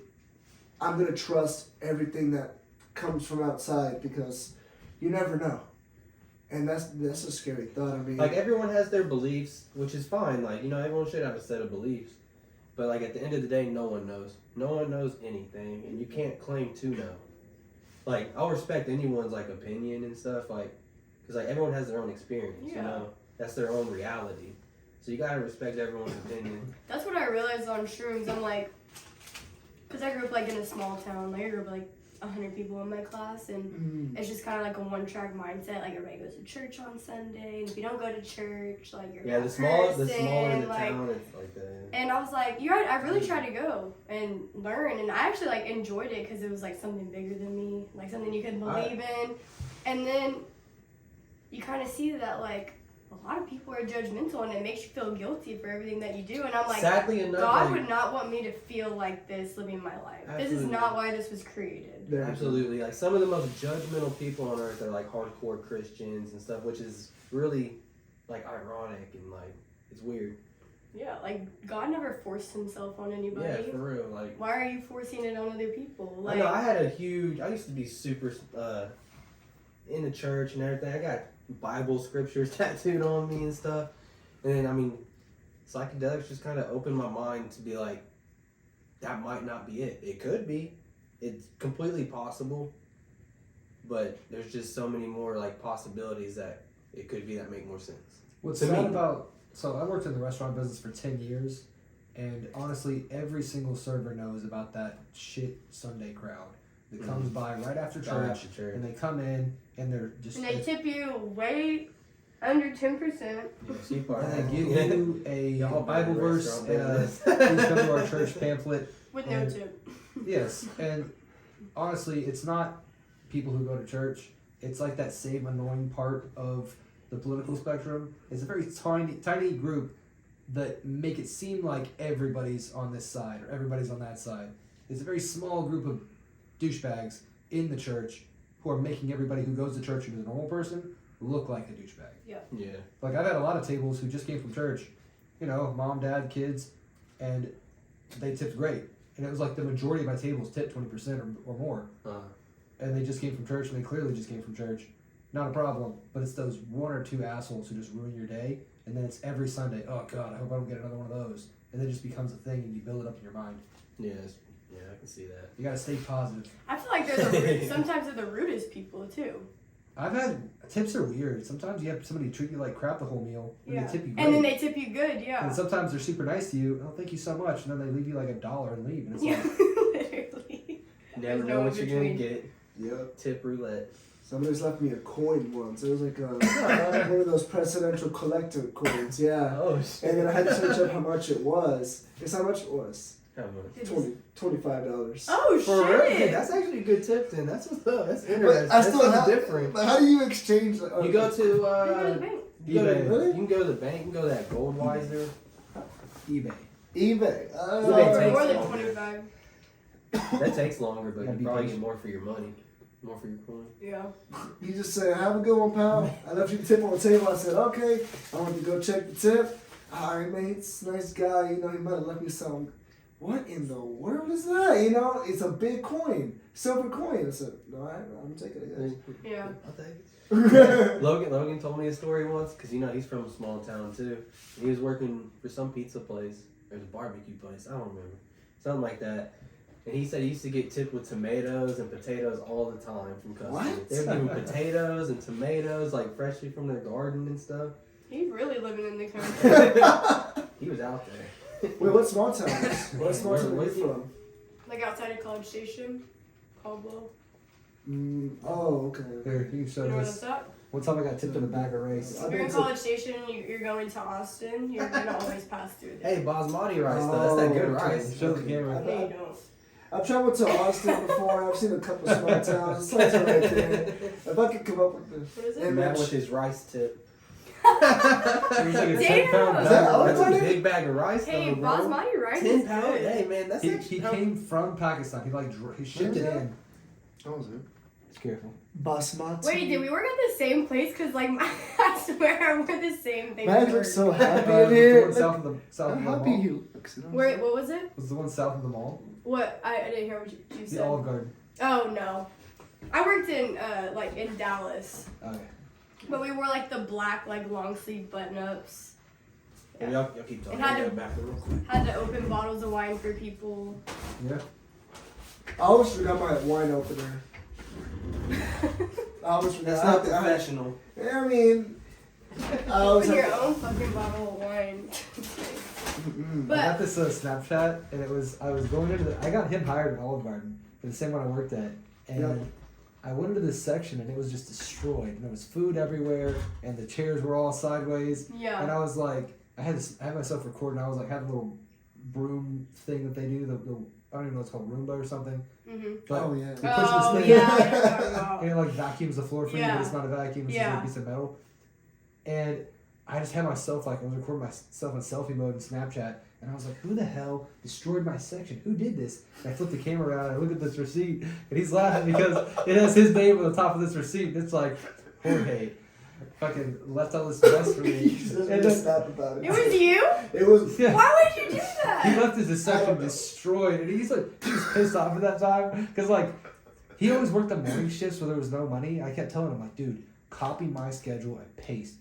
I'm going to trust everything that comes from outside because you never know. And that's a scary thought. I mean, Like everyone has their beliefs, which is fine. Like everyone should have a set of beliefs, but like at the end of the day, no one knows. No one knows anything, and you can't claim to know. Like I'll respect anyone's like opinion and stuff, like because like everyone has their own experience. Yeah. You know, that's their own reality. So you gotta respect everyone's opinion. That's what I realized on shrooms. I'm like, because I grew up like in a small town. Like I grew up like 100 people in my class, and it's just kind of like a one-track mindset. Like everybody goes to church on Sunday, and if you don't go to church, like you're Yeah, not the smaller person, the like, town, it's like that. And I was like, you're right. I really tried to go and learn, and I actually like enjoyed it because it was like something bigger than me, like something you could believe in. And then you kind of see that like a lot of people are judgmental, and it makes you feel guilty for everything that you do. And I'm like, sadly enough, God like, would not want me to feel like this living my life. This is Absolutely. not why this was created. absolutely, like some of the most judgmental people on earth are like hardcore Christians and stuff, which is really like ironic and like it's weird. Yeah, like God never forced himself on anybody. Yeah, for real. Like, Why are you forcing it on other people? I know I used to be super in the church and everything. I got Bible scriptures tattooed on me and stuff. And then, I mean, psychedelics just kind of opened my mind to be like, that might not be it. It could be. It's completely possible. But there's just so many more like possibilities that it could be that make more sense. What's To sad me. about so I worked in the restaurant business for 10 years, and honestly, every single server knows about that shit Sunday crowd that comes by right after church, and they come in and they're just And they tip you way under 10%. and they give you a Y'all Bible better verse, restaurant please come to our church pamphlet. With no And- tip. Yes, and honestly, it's not people who go to church. It's like that same annoying part of the political spectrum. It's a very tiny group that make it seem like everybody's on this side or everybody's on that side. It's a very small group of douchebags in the church who are making everybody who goes to church who's a normal person look like a douchebag. Yeah. Like, I've had a lot of tables who just came from church, you know, mom, dad, kids, and they tipped great. And it was like the majority of my tables tipped 20% or more. And they just came from church, and they clearly just came from church. Not a problem, but it's those one or two assholes who just ruin your day, and then it's every Sunday, oh God, I hope I don't get another one of those. And then it just becomes a thing, and you build it up in your mind. Yes. Yeah, I can see that. You gotta stay positive. I feel like they're sometimes they're the rudest people too. I've had, tips are weird. Sometimes you have somebody treat you like crap the whole meal, and Yeah. they tip you great. And then they tip you good, yeah. And sometimes they're super nice to you, oh, thank you so much, and then they leave you like $1 and leave, and it's Yeah, like, literally. Never There's know no what you're gonna in-between. get. Yep. Tip roulette. Somebody's left me a coin once. It was like one of those presidential collector coins, yeah. Oh shit. And then I had to search up how much it was. Guess how much it was? How much? Did you- $25. Oh For real? shit! Dude, that's actually a good tip then. That's what's up. That's But interesting. I That's still something have different. Like, how do you exchange? Like, You go to You go to the bank. you go to, eBay. Really? you can go to the bank, you can go to that Goldweiser. eBay. eBay. So EBay for takes more than longer. 25. That takes longer, but That'd you be probably patient. get more for your money. More for your coin. Yeah. You just say, have a good one, pal. I left you the tip on the table. I said, okay. I went to go check the tip. All right, man, it's a nice guy. You know, he might have left me some. What in the world is that? You know, it's a big coin, silver coin. I said, no, I'm taking it, guys. Yeah. I'll take it. Logan told me a story once, because you know he's from a small town too. He was working for some pizza place, or the barbecue place, I don't remember. Something like that. And he said he used to get tipped with tomatoes and potatoes all the time from customers. What? They were giving potatoes and tomatoes, like freshly from their garden and stuff. He's really living in the country. He was out there. Wait, what small town? What small town are Where you was he? from? Like outside of College Station. Caldwell. Oh, okay. Here, you show You know where this. that's at? One time I got tipped in a bag of rice. I've If you're been in to- College Station and you're going to Austin, you're gonna always pass through there. Hey, basmati rice though. That's that good Oh, okay. rice. Show the camera. No, you don't. I've traveled to Austin before. I've seen a couple of small towns. It's nice right there. If I could come up with this. What is it? Hey, Man with his rice tip. Here's like a 10-pound Damn. Is that bag of all That's rice. funny? a big bag of rice Hey, though, bro. basmati rice 10 is pounds. good. Hey man, that's He actually came from Pakistan. He shipped it in. How was it? Just careful. Basmati. Wait, did we work at the same place? Cause like I swear we're the same thing. Man at looks work. so happy The in here. one south of the south How of the happy mall. he looks. You know? Where? What was it? Was the one south of the mall? What? I didn't hear what you The said. Olive Garden. Oh no, I worked in like in Dallas, Okay. but we wore like the black like long sleeve button ups. Y'all keep talking. It had I'll to- go back real quick. Had to open bottles of wine for people. Yeah. I always forgot my wine opener. I always forgot. That's not professional. I mean, I always Open your have to- own fucking bottle of wine. Mm-mm. But- I got this Snapchat, and I was going into I got him hired in Olive Garden, for the same one I worked at, and Yep. I went into this section, and it was just destroyed, and there was food everywhere, and the chairs were all sideways, and Yeah. I was like, I had myself recording, I was like, had a little broom thing that they do, the I don't even know what it's called, Roomba or something, Mhm. but Oh, yeah. you push Oh this yeah, thing, I know what you're talking about. and it like vacuums the floor for you, Yeah. but it's not a vacuum, it's just Yeah. a piece of metal. And I just had myself, like, I was recording myself in selfie mode in Snapchat, and I was like, who the hell destroyed my section? Who did this? And I flipped the camera around, and I looked at this receipt, and he's laughing because it has his name on the top of this receipt. It's like, Jorge fucking left all this mess for me. And then, snap about it. It was you? It was. Yeah. Why would you do that? He left his section destroyed, and he was pissed off at that time because like he always worked the morning shifts where there was no money. I kept telling him like, dude, copy my schedule and paste.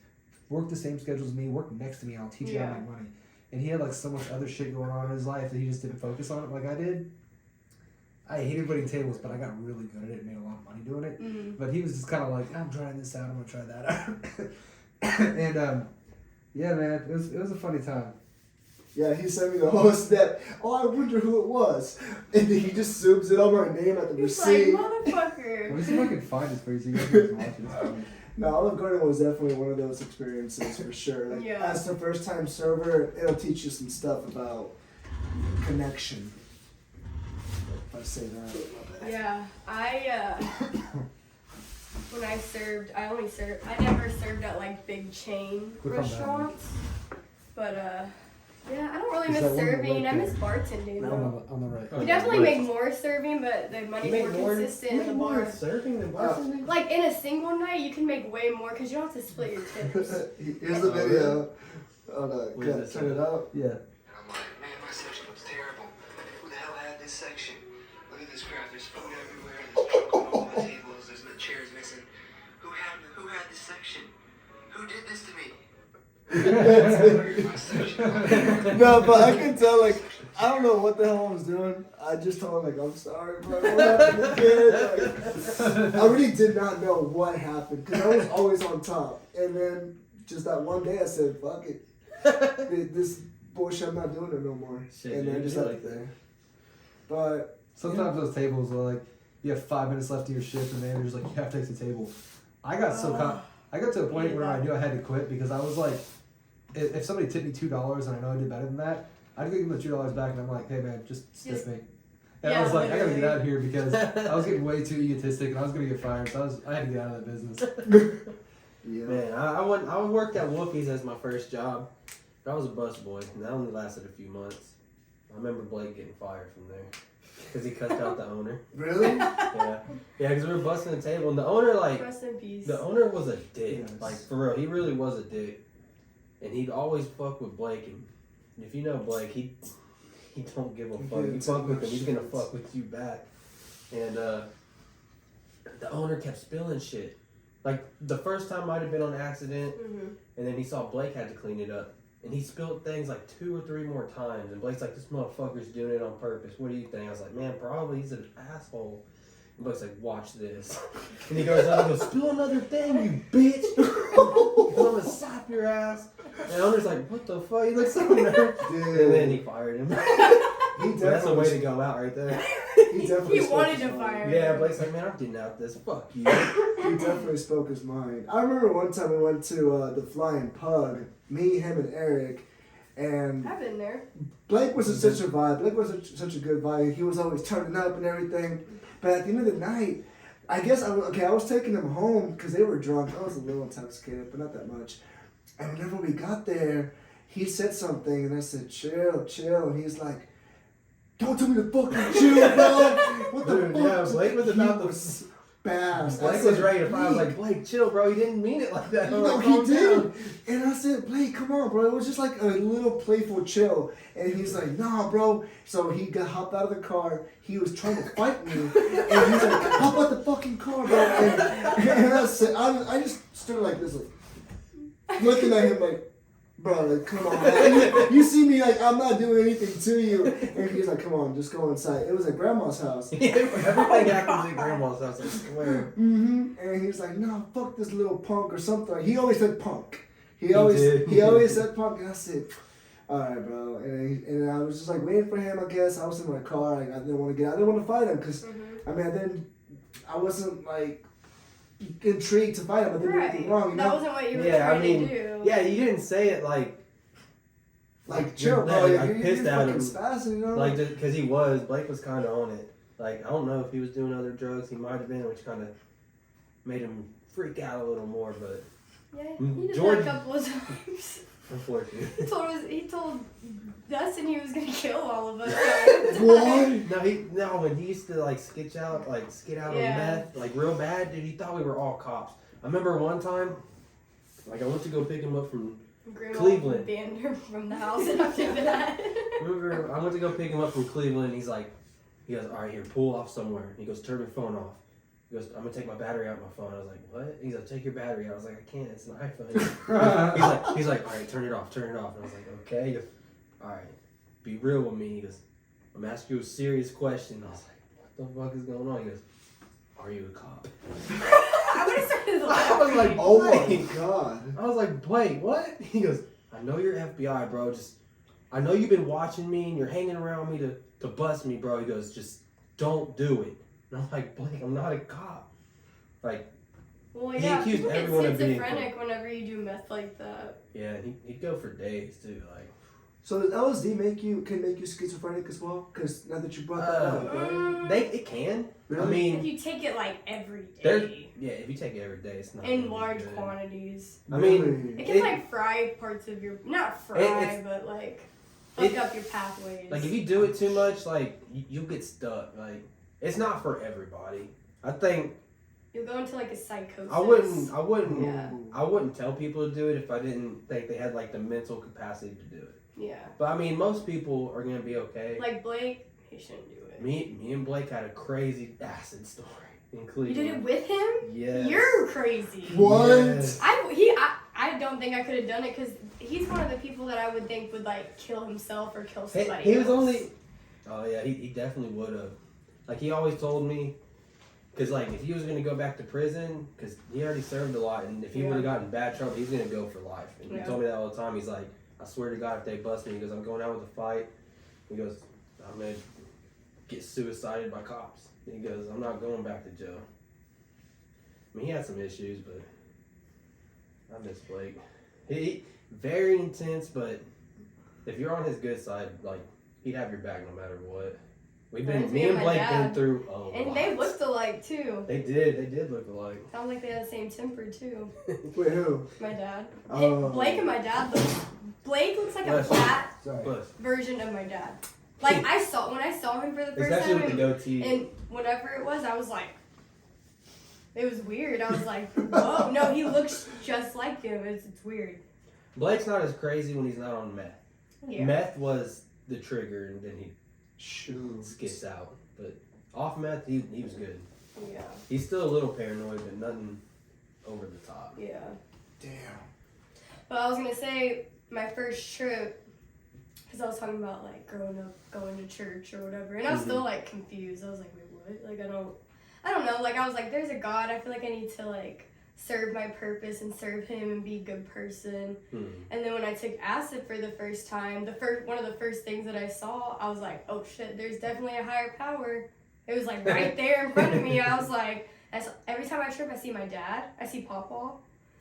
Work the same schedule as me. Work next to me. I'll teach you how to make money. And he had like so much other shit going on in his life that he just didn't focus on it like I did. I hated waiting tables, but I got really good at it and made a lot of money doing it. Mm-hmm. But he was just kind of like, I'm trying this out. I'm gonna try that out. And yeah, man, it was a funny time. Yeah, he sent me the whole step. Oh, I wonder who it was. And then he just zooms in on my name at the He's receipt. like, motherfucker. Let me see if I can find this for you so you guys can watch it. It's funny. No, Olive Garden was definitely one of those experiences for sure. Like, Yeah. as the first time server, it'll teach you some stuff about connection. If I say that. Yeah, when I served, I never served at like big chain Click on that restaurants. But yeah, I don't really Is miss that one serving. right I miss there? bartending though. On the right. You definitely make more serving, but the money's You more make more consistent in the bar. serving than bartending? Like in a single night, you can make way more because you don't have to split your tips. Here's the video. Oh no, What is this? turn it up. Yeah. And I'm like, man, my section looks terrible. Who the hell had this section? Look at this crap. There's food everywhere. There's junk on all the tables. There's no chairs missing. Who had this section? Who did this to me? My section. No, but I can tell, like, I don't know what the hell I was doing. I just told him, like, I'm sorry, bro. What happened again? Like, I really did not know what happened because I was always on top. And then just that one day I said, fuck it. This bullshit, I'm not doing it no more. Shit, and then dude, just you left like it there. But Sometimes those tables are like, you have 5 minutes left of your shift, and the manager's like, you have to take the table. I got to a point where I knew I had to quit because I was like, if somebody tipped me $2 and I know I did better than that, I'd go give them the $2 back, and I'm like, hey man, just stiff me. And I was like, I gotta get out of here because I was getting way too egotistic and I was gonna get fired, so I had to get out of that business. yeah. Man, I worked at Wolfie's as my first job. But I was a busboy, and that only lasted a few months. I remember Blake getting fired from there because he cussed out the owner. Really? Yeah, because we were busting the table, and the owner Rest in peace. the owner was a dick. Yes. Like for real, he really was a dick, and he'd always fuck with Blake. And if you know Blake, he don't give a fuck. You fuck with him, he's gonna fuck with you back. And the owner kept spilling shit. Like the first time might have been on accident, and then he saw Blake had to clean it up. And he spilled things like 2 or 3 more times. And Blake's like, this motherfucker's doing it on purpose. What do you think? I was like, man, probably he's an asshole. And Blake's like, watch this. And he goes up and goes, spill another thing, you bitch. I'm going to slap your ass. And the owner's like, what the fuck? He looks so nervous. And then he fired him. That's a way to go out right there. He definitely He spoke wanted his to mind. fire. Yeah, Blake's like, man, I'm getting out this. Fuck you. He definitely spoke his mind. I remember one time we went to the Flying Pug, me, him, and Eric, and I've been there. Blake was such a vibe. Blake was such a good vibe. He was always turning up and everything. But at the end of the night, I guess I was taking them home because they were drunk. I was a little intoxicated, but not that much. And whenever we got there, he said something, and I said, chill, chill. And he's like, don't tell me to fucking chill, bro. What the Dude, fuck? yeah, Blake was about He to- was fast. I Blake was said, ready to fight. I was "Blake, like, Blake, chill, bro. He didn't mean it like that. I'm no, like, he calm did. down. And I said, Blake, come on, bro. It was just like a little playful chill. And he's like, nah, bro. So he hopped out of the car. He was trying to fight me. And he's like, hop out the fucking car, bro. And I said, I just stood like this, like, looking at him like, bro, like, come on, man. You see me, like, I'm not doing anything to you. And he's like, come on, just go inside. It was at grandma's house. Everything happens at grandma's house, I swear. Mm-hmm. And he was like, no, fuck this little punk or something. He always said punk. He did. always said punk. And I said, all right, bro. And I was just like waiting for him, I guess. I was in my car. Like, I didn't want to get out. I didn't want to fight him because, I mean, I wasn't like intrigued to fight him. I didn't do anything wrong, you That know? wasn't what you were Yeah, I trying mean, to do. yeah, you didn't say it like chill, you're bro. like, You're pissed at fucking him. spazzing, you know? like just because Blake was kind of on it. Like I don't know if he was doing other drugs, he might have been, which kind of made him freak out a little more. But Yeah, he did Jordan- that a couple of times. Unfortunately. He told Dustin he was gonna kill all of us. What? No, when he used to like skid out on meth, like real bad, dude, he thought we were all cops. I remember one time, like I went to go pick him up from Grandma Cleveland. banned her from the house after that. Remember, I went to go pick him up from Cleveland. He goes, all right, here, pull off somewhere. He goes, turn your phone off. He goes, I'm gonna take my battery out of my phone. I was like, what? He's like, take your battery out. I was like, I can't. It's an iPhone. he's like, all right, turn it off. And I was like, okay. He goes, all right, be real with me. He goes, I'm asking you a serious question. I was like, what the fuck is going on? He goes, are you a cop? I would have started laughing. I was like, Oh my god. I was like, wait, what? He goes, I know you're FBI, bro. I know you've been watching me and you're hanging around me to bust me, bro. He goes, just don't do it. And I'm like, Blake, I'm not a cop. Like, Well, he yeah, accused people get everyone of being schizophrenic whenever you do meth like that. yeah, he'd go for days too. Like, So does LSD can make you schizophrenic as well? Because now that you brought that up, right? it can. Really? I If mean, you take it like every there's day if you take it every day, it's not in gonna be large good. quantities, I mean, it can like fry parts of your but like fuck up your pathways. like if you do it too much, like you'll get stuck. Like, it's not for everybody. I think You'll go into like a psychosis. I wouldn't Yeah. I wouldn't tell people to do it if I didn't think they had like the mental capacity to do it. Yeah. But I mean, most people are gonna be okay. Like Blake, he shouldn't do it. Me and Blake had a crazy acid story in You Cleveland. did it with him? Yes. You're crazy. What? Yes. I don't think I could have done it because he's one of the people that I would think would like kill himself or kill somebody He was else. only. Oh yeah, he definitely would have. Like he always told me, because like if he was gonna go back to prison, because he already served a lot, and if he would have gotten in bad trouble, he's gonna go for life. And he told me that all the time. He's like, I swear to God, if they bust me, he goes, I'm going out with a fight. He goes, I'm gonna get suicided by cops. He goes, I'm not going back to jail. I mean, he had some issues, but I miss Blake. He very intense, but if you're on his good side, like he'd have your back no matter what. Reminds Me me of and my Blake dad. been through a lot. And they looked alike too. They did look alike. Sounds like they had the same temper too. Wait, who? My dad. Oh. Blake and my dad Blake looks like a Bless you. fat Sorry. But version of my dad. Like when I saw him for the first especially time with the goatee. and whatever it was, I was like, it was weird. I was like, whoa, no, he looks just like him. It's weird. Blake's not as crazy when he's not on meth. Yeah. Meth was the trigger, and then he Shoot. skips out. But off meth, he was good. Yeah. He's still a little paranoid, but nothing over the top. Yeah. Damn. But I was gonna say my first trip, because I was talking about like growing up, going to church or whatever, and I was still like confused. I was like, wait, what? Like I don't know. Like I was like, there's a God. I feel like I need to like serve my purpose and serve Him and be a good person. And then when I took acid for the first time, one of the first things that I saw, I was like, oh shit, there's definitely a higher power. It was like right there in front of me. I was like, every time I trip, I see my dad. I see Pawpaw.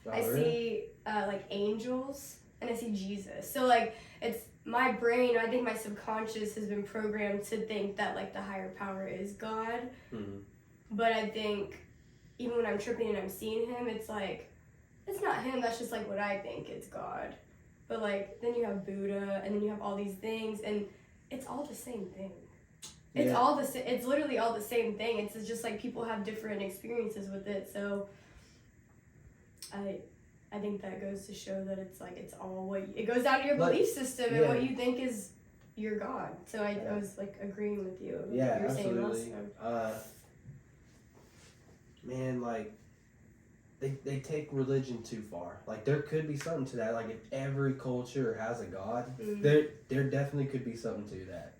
Oh, I really? see like angels and I see Jesus. So like it's my brain, I think my subconscious has been programmed to think that like the higher power is God. But I think even when I'm tripping and I'm seeing him, it's like it's not him, that's just like what I think it's God. But like then you have Buddha and then you have all these things and it's all the same thing. It's it's literally all the same thing. It's just like people have different experiences with it. So I think that goes to show that it's like it's all it goes down to your belief system and what you think is your God. So I was like agreeing with you. With what you were saying last time. Man, like they take religion too far. Like there could be something to that. Like if every culture has a God, there definitely could be something to that.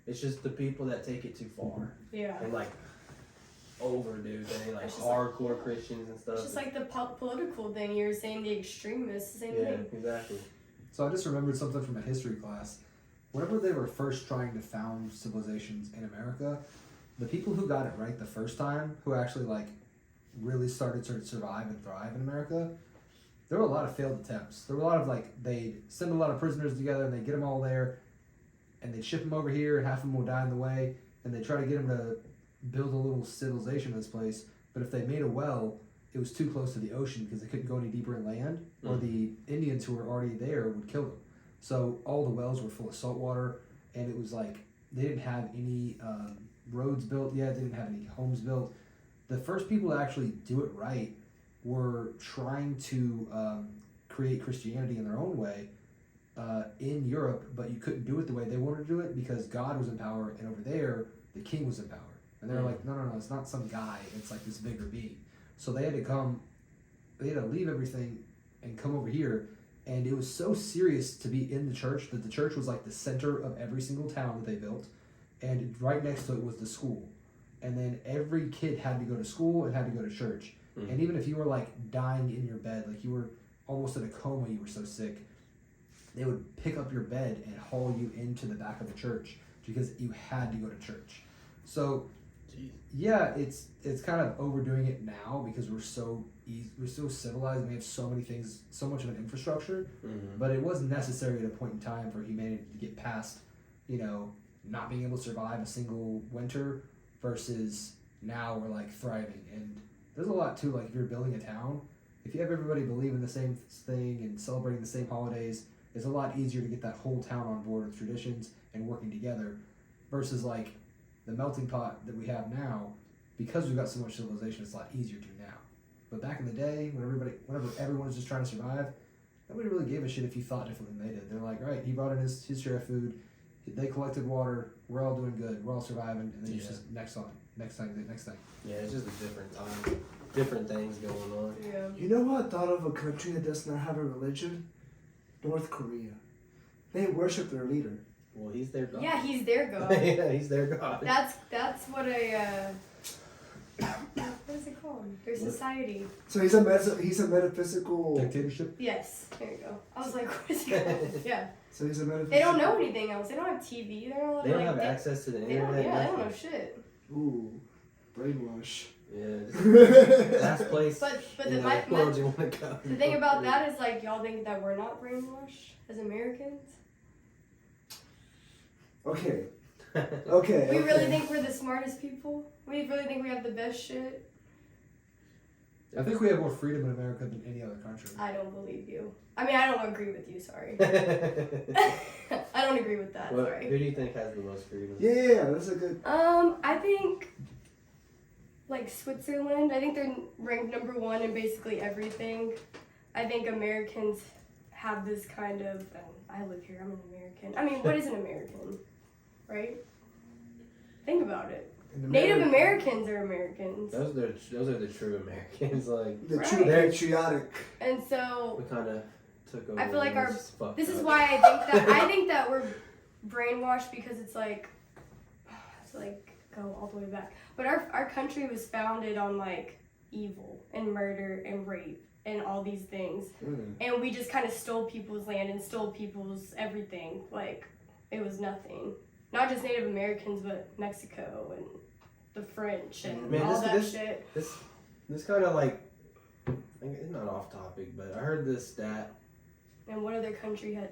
It's just the people that take it too far. Yeah. And like overdo things, like It's just hardcore Christians and stuff. It's just like the political thing. You were saying the extremists, same thing. Exactly. So I just remembered something from a history class. Whenever they were first trying to found civilizations in America, the people who got it right the first time, who actually like really started to survive and thrive in America, there were a lot of failed attempts. There were a lot of like, they'd send a lot of prisoners together and they'd get them all there and they'd ship them over here and half of them will die in the way and they try to get them to build a little civilization in this place. But if they made a well, it was too close to the ocean because they couldn't go any deeper inland, or the Indians who were already there would kill them. So all the wells were full of salt water, and it was like they didn't have any roads built yet. They didn't have any homes built. The first people to actually do it right were trying to create Christianity in their own way in Europe, but you couldn't do it the way they wanted to do it because God was in power, and over there, the king was in power. And they were like, no, it's not some guy. It's like this bigger being. So they had to leave everything and come over here. And it was so serious to be in the church that the church was like the center of every single town that they built. And right next to it was the school. And then every kid had to go to school and had to go to church. And even if you were like dying in your bed, like you were almost in a coma, you were so sick, they would pick up your bed and haul you into the back of the church because you had to go to church. So yeah, it's kind of overdoing it now because we're so civilized and we have so many things, so much of an infrastructure. But it was necessary at a point in time for humanity to get past, not being able to survive a single winter versus now we're like thriving. And there's a lot too, like if you're building a town, if you have everybody believing the same thing and celebrating the same holidays, it's a lot easier to get that whole town on board with traditions and working together versus like the melting pot that we have now. Because we've got so much civilization, it's a lot easier to now. But back in the day, whenever everyone was just trying to survive, nobody really gave a shit if you thought differently than they did. They're like, right, he brought in his share of food, they collected water, we're all doing good, we're all surviving, and then it's just next thing. Yeah, it's just a different time, different things going on. Yeah. You know what I thought of a country that does not have a religion? North Korea. They worship their leader. Well, he's their god. Yeah, he's their god. Yeah, he's their god. That's what what is it called? Their society. So he's a metaphysical Dictatorship? Yes, there you go. I was like, what is it called? Yeah. So he's a metaphysical. They don't know anything else. They don't have TV. They don't have access to the They don't, internet. yeah, they don't know shit. Ooh, brainwash. Yeah. Last place. But in the the world you want to go. The thing about that is like y'all think that we're not brainwashed as Americans. Okay. We really think we're the smartest people. We really think we have the best shit. I think we have more freedom in America than any other country. I don't believe you. I mean, I don't agree with you. Sorry. I don't agree with that. Well, sorry. who do you think has the most freedom? Yeah, that's a good. I think like Switzerland. I think they're ranked number 1 in basically everything. I think Americans have this kind of. I live here. I'm an American. I mean, what is an American, right? Think about it. Native Americans are Americans. Those are the true Americans. Like the Right. true patriotic. And so we kind of took over. I feel like this is up. why I think that we're brainwashed because it's like go all the way back. But our country was founded on like evil and murder and rape and all these things. And we just kind of stole people's land and stole people's everything. Like it was nothing. Not just Native Americans, but Mexico and the French and all that shit. This kind of like, it's not off topic, but I heard this stat. And what other country has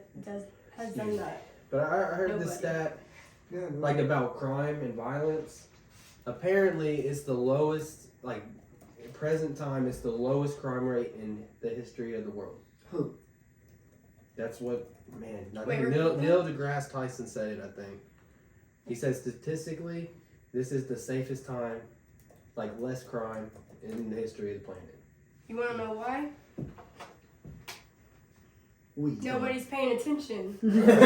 done that? But I heard this stat, like about crime and violence. Apparently, it's the lowest, like, in present time, it's the lowest crime rate in the history of the world. Who? That's what, man, Wait, Neil deGrasse Tyson said it, I think. He said statistically, this is the safest time, like less crime in the history of the planet. You want to know why? Nobody's paying attention. Nobody's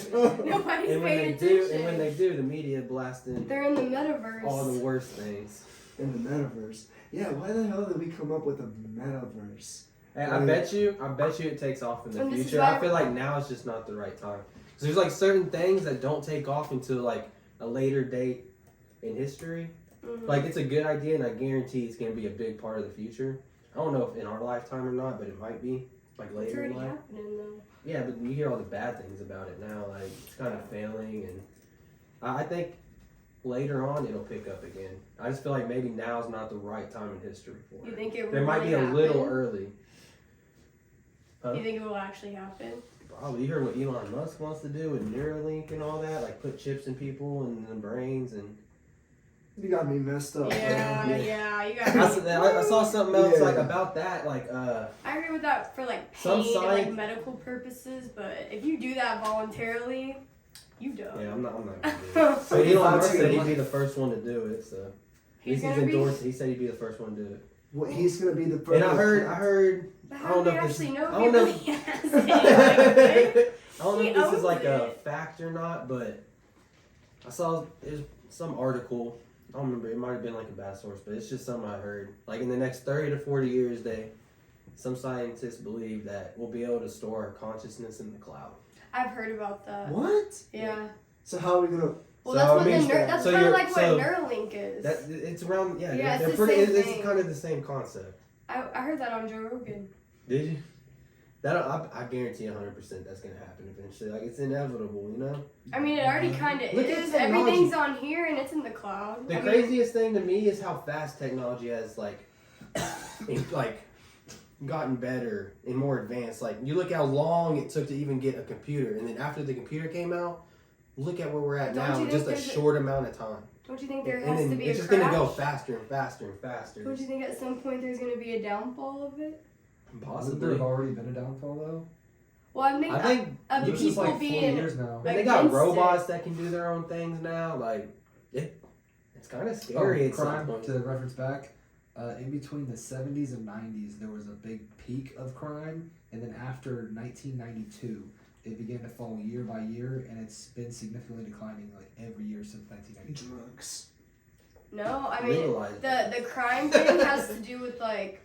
And when paying they do, attention. and when they do, the media blasting They're in the metaverse. all the worst things. In the metaverse. Yeah, why the hell did we come up with a metaverse? And I bet you it takes off in the And this is future. why- I feel like now is just not the right time. Because there's like certain things that don't take off until like a later date in history. Mhm. Like it's a good idea, and I guarantee it's going to be a big part of the future. I don't know if in our lifetime or not, but it might be like It's later in already life. happening though. Yeah, but you hear all the bad things about it now. Like it's kind of failing, and I think later on it'll pick up again. I just feel like maybe now is not the right time in history for it. You think it will There might be a really little happen? early. Huh? You think it will actually happen? Probably. You heard what Elon Musk wants to do with Neuralink and all that, like put chips in people and the brains, and You got me messed up. Yeah, you got. I saw something else Yeah. like about that, like I agree with that for like Some pain and like science- medical purposes, but if you do that voluntarily, you don't. yeah, I'm not gonna do it. So Elon Musk said he'd be the first one to do it. So He's he's gonna be. endorsed. He said he'd be the first one to do it. Well, he's gonna be the first. And I heard. But I how don't do know we if this. actually know I if don't he know. really has it? Like, I don't know He if this is owns like a it. fact or not, but I saw there's some article. I don't remember. It might have been like a bad source, but it's just something I heard. Like in the next 30 to 40 years, some scientists believe that we'll be able to store our consciousness in the cloud. I've heard about that. What? Yeah. So how are we gonna? Well, So, that's I what mean, that's so kind of you're- like so what Neuralink is. That it's around. Yeah, Yeah, they're it's the pretty. same It's thing. kind of the same concept. I heard that on Joe Rogan. Did you? That I guarantee 100% that's gonna happen eventually. Like it's inevitable, you know. I mean, it already kind of Look at is. technology. Everything's on here and it's in the cloud. The I mean, craziest thing to me is how fast technology has gotten better and more advanced. Like you look how long it took to even get a computer, and then after the computer came out, look at where we're at Don't now you in think just a there's short amount of time. don't you think there And has then to be it's a just crash? gonna go faster and faster and faster. Don't you think at some point there's going to be a downfall of it? Hasn't Possibly. there have already been a downfall though? Well, I think, I think of This is people like 40 being years now. man, they got against robots it. that can do their own things now. Like it's kind of scary at some crime, point. to reference back, in between the 70s and 90s, there was a big peak of crime, and then after 1992, it began to fall year by year, and it's been significantly declining like every year since 1992. Drugs. No, I mean Legalize the crime thing has to do with like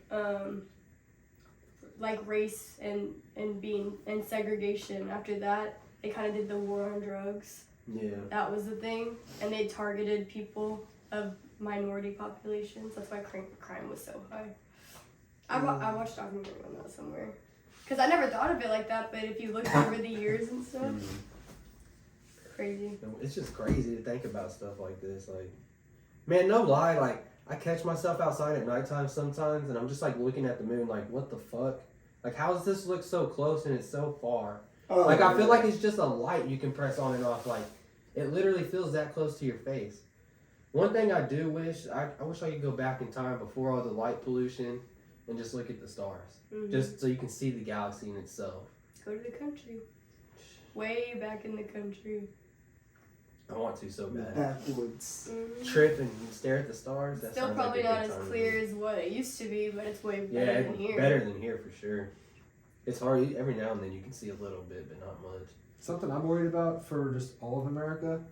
race and being and segregation. After that, they kind of did the war on drugs. Yeah. That was the thing, and they targeted people of minority populations. That's why crime was so high. I watched a documentary on that somewhere. Because I never thought of it like that, but if you look over the years and stuff, crazy. It's just crazy to think about stuff like this. Like, man, no lie. Like, I catch myself outside at nighttime sometimes, and I'm just like looking at the moon, like, what the fuck? Like, how does this look so close and it's so far? Oh, Like, I yeah. feel like it's just a light you can press on and off. Like, it literally feels that close to your face. One thing I do wish, I wish I could go back in time before all the light pollution and just look at the stars. Mhm. Just so you can see the galaxy in itself. Go to the country. Way back in the country. I want to so bad. Backwoods. Mhm. Trip and stare at the stars. That Still sounds probably like a not good as time to clear me. as what it used to be, but it's way Yeah, better than here. better than here for sure. It's hard. Every now and then you can see a little bit, but not much. Something I'm worried about for just all of America,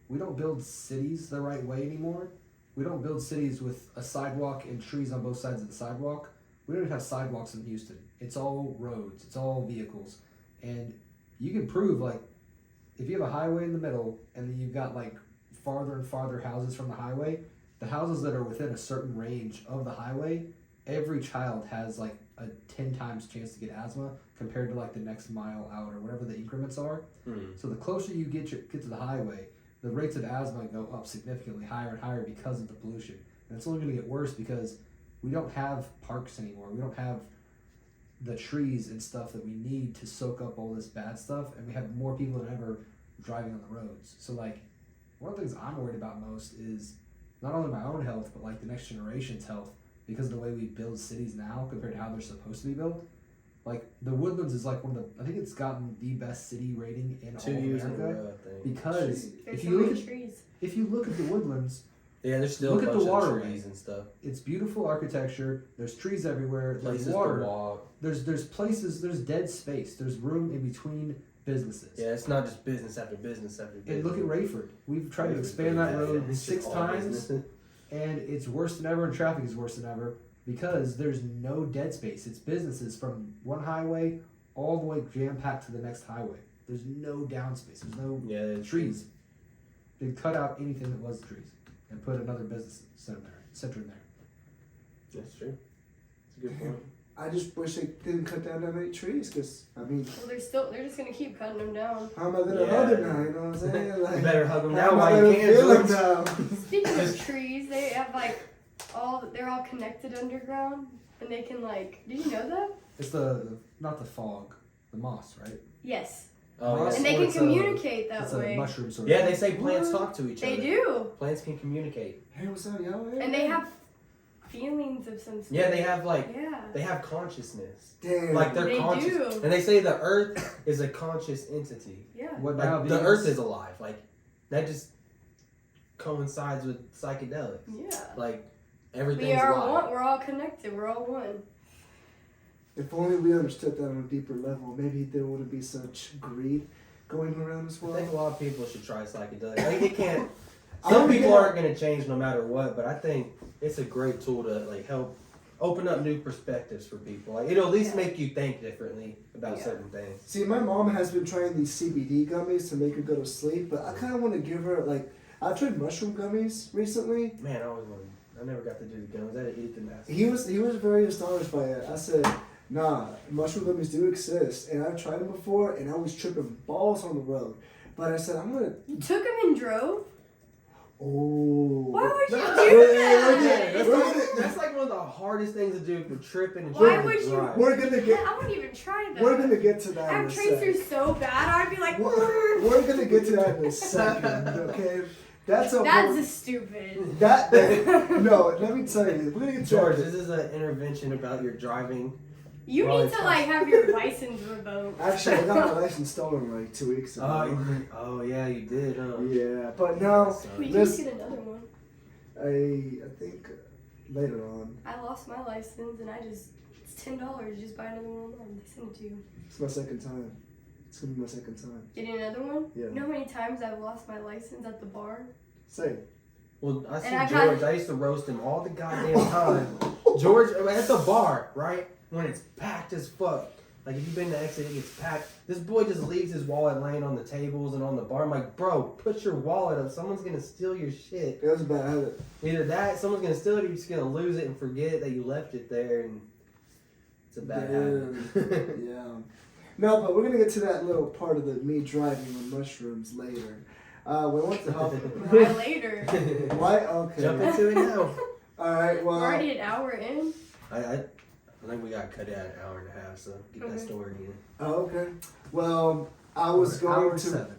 we don't build cities the right way anymore. We don't build cities with a sidewalk and trees on both sides of the sidewalk. We don't even have sidewalks in Houston. It's all roads. It's all vehicles. And you can prove, like, if you have a highway in the middle and then you've got, like, farther and farther houses from the highway, the houses that are within a certain range of the highway, every child has, like, a 10 times chance to get asthma compared to, like, the next mile out or whatever the increments are. So the closer you get to the highway, the rates of asthma go up significantly higher and higher because of the pollution. And it's only going to get worse because we don't have parks anymore. We don't have the trees and stuff that we need to soak up all this bad stuff, and we have more people than ever driving on the roads. So, like, one of the things I'm worried about most is not only my own health, but, like, the next generation's health because of the way we build cities now compared to how they're supposed to be built. Like, the Woodlands is, like, one of the, I think it's gotten the best city rating in 2 all of years in a America. row, I think. Because There's if so you look many at trees. if you look at the Woodlands, Yeah, there's still Look a at bunch the of waterway. trees and stuff. it's beautiful architecture. There's trees everywhere. There's Places water. to walk. There's places. There's dead space. There's room in between businesses. Yeah, it's not just business after business after business. And look at Rayford. We've tried to expand that road It's just 6 all times, business. and it's worse than ever. And traffic is worse than ever because there's no dead space. It's businesses from one highway all the way jam packed to the next highway. There's no down space. There's no Yeah, it's trees. They cut out anything that was trees and put another business center in there. That's true. It's a good point. I just wish they didn't cut down that many trees, cause I mean, Well, they're just gonna keep cutting them down. how am I gonna Yeah. hug it now? You know what I'm saying? You Like, better hug them how now am I while you gonna can. feel them George. now? Speaking of trees, they have like they're all connected underground, and they can like. Did you know that? It's the not the fog, the moss, right? Yes. Oh, yeah. And they Or can it's communicate that It's way. a mushroom sort of Yeah, thing. they say plants What? talk to each They other. do. Plants can communicate. Hey, what's up, y'all? And they have feelings of some sort. Yeah, they have Yeah. they have consciousness. Damn. Like they're They conscious. do. And they say the earth is a conscious entity. Yeah. What now? Like the vegans- earth is alive. Like that just coincides with psychedelics. Yeah. Like everything's We are alive. one. We're all connected. We're all one. If only we understood that on a deeper level, maybe there wouldn't be such greed going around as I well. think a lot of people should try psychedelics. Like it can't. I Some wanna people get- aren't gonna change no matter what, but I think it's a great tool to like help open up new perspectives for people. Like it'll at least Yeah. make you think differently about Yeah. certain things. See, my mom has been trying these CBD gummies to make her go to sleep, but I kind of want to give her, like, I've tried mushroom gummies recently. Man, I always wanted. I never got to do the guns. I had to eat them. He was very astonished by it. I said, nah, mushroom gummies do exist, and I've tried them before, and I was tripping balls on the road. But I said, I'm going to, You took him and drove? oh. Why would you No, do we're that? That's like one of the hardest things to do for tripping and Why trying would to you- drive. We're going to Yeah, get, I wouldn't even try that. we're going to get to that I in have a tracers second. so bad, I'd be like, We're going to get to that in a second, okay? That's a that's whole- just stupid. that no, let me tell you, we're gonna get to George, that. this is an intervention about your driving. You Well, need it's to like have your license revoked. Actually, I got my license stolen like 2 weeks ago. Oh yeah, you did, huh? Yeah, but now We can this- just get another one. I think later on. I lost my license and it's $10. Just buy another one online. They send it to you. It's my second time. It's gonna be my second time. Getting another one? Yeah. You know how many times I've lost my license at the bar? Say. Well, I see And I George. got- I used to roast him all the goddamn time. George, at the bar, right? When it's packed as fuck. Like if you've been to Exit, it gets packed. This boy just leaves his wallet laying on the tables and on the bar. I'm like, bro, put your wallet up. Someone's gonna steal your shit. It was a bad habit. Either that, someone's gonna steal it, or you're just gonna lose it and forget that you left it there, and it's a bad habit. Yeah. No, but we're gonna get to that little part of the me driving on mushrooms later. We want to hop. Why later? Why? Okay. Jump into it now. All right. Well. We're already an hour in. I think we got cut out an hour and a half, so get that Okay. story in. Oh, okay. Well, I was Hour going and to. 7.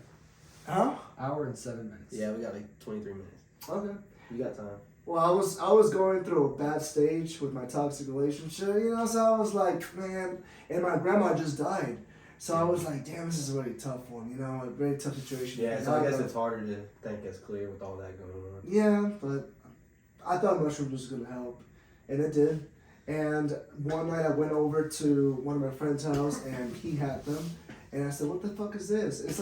Huh? Hour and 7 minutes. Yeah, we got like 23 minutes. Okay. You got time. Well, I was going through a bad stage with my toxic relationship, you know. So I was like, man, and my grandma just died. So I was like, damn, this is a really tough one, you know, a very tough situation. Yeah, And so I guess it's harder to think as clear with all that going on. Yeah, but I thought mushrooms was gonna help, and it did. And one night I went over to one of my friend's house, and he had them, and I said, "What the fuck is this?" It's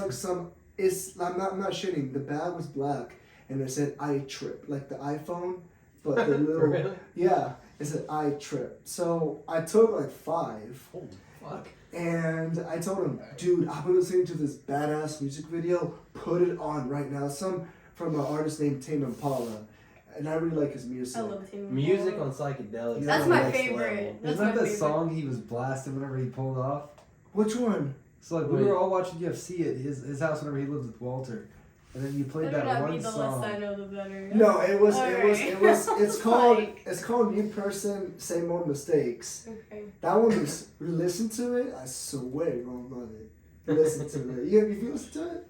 like I'm not shitting. The bag was black, and it said "I trip," like the iPhone, but the little Really? yeah, it said "I trip." So I took like 5. Holy fuck. And I told him, dude, I've been listening to this badass music video. Put it on right now. Some from an artist named Tame Impala. And I really like his music. I love him. Music on psychedelics. That's is my next favorite. level. That's Isn't that my the favorite. song he was blasting whenever he pulled off? Which one? So like we Wait. were all watching UFC at his house whenever he lived with Walter, and then you played Better that not be one the song. less I know, the better. No, it's Alright. called Like- it's called New Person, Same Old Mistakes. Okay. That one is listen to it, I swear you're gonna love it. Listen to it. You listen to it?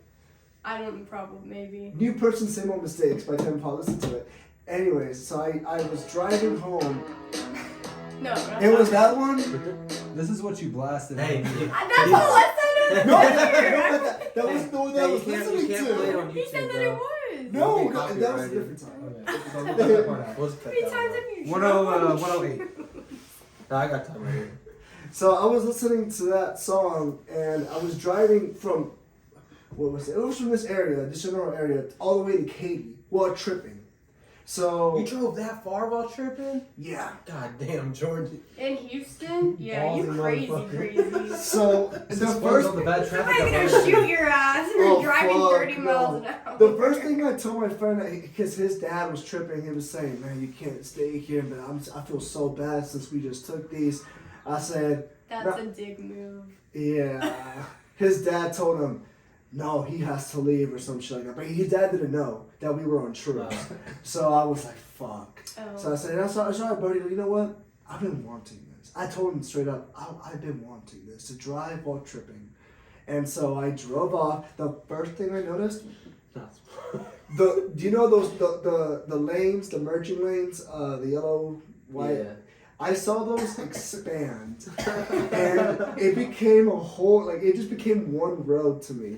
I don't probably maybe. New Person, Same Old Mistakes by Tame Impala. Listen to it. Anyways, so I was driving home. No. Not It was that one? This is what you blasted. Hey, That's the less I know. No, that was the one that I Hey, was you listening can't play it to. on He said YouTube, that it bro. was. No, You get that was a copyrighted. different time. Okay, so we'll cut that part out. We'll just How cut many that times out. have you 108. No, I got time right here. So I was listening to that song, and I was driving from, what was it? It was from this area, this general area, all the way to Katy, while tripping. So You drove that far while tripping? yeah. God damn, George. In Houston? Yeah, you Ballsy crazy, motherfucker. crazy. So This the is first on the bad traffic. I'm up gonna there. shoot your ass. You're Oh, driving fuck, 30 miles no. an hour. The first thing I told my friend, because his dad was tripping, he was saying, "Man, you can't stay here, but I feel so bad since we just took these." I said, That's a dick move. "Yeah." His dad told him, "No, he has to leave or some shit like that." But his dad didn't know that we were on trips, Oh. so I was like, "Fuck." Oh. So I said, "That's all right, buddy. You know what? I've been wanting this." I told him straight up, "I've been wanting this to drive while tripping." And so I drove off. The first thing I noticed, do you know those the lanes, the merging lanes, the yellow, white? Yeah. I saw those expand, and it became a whole, like, it just became one road to me.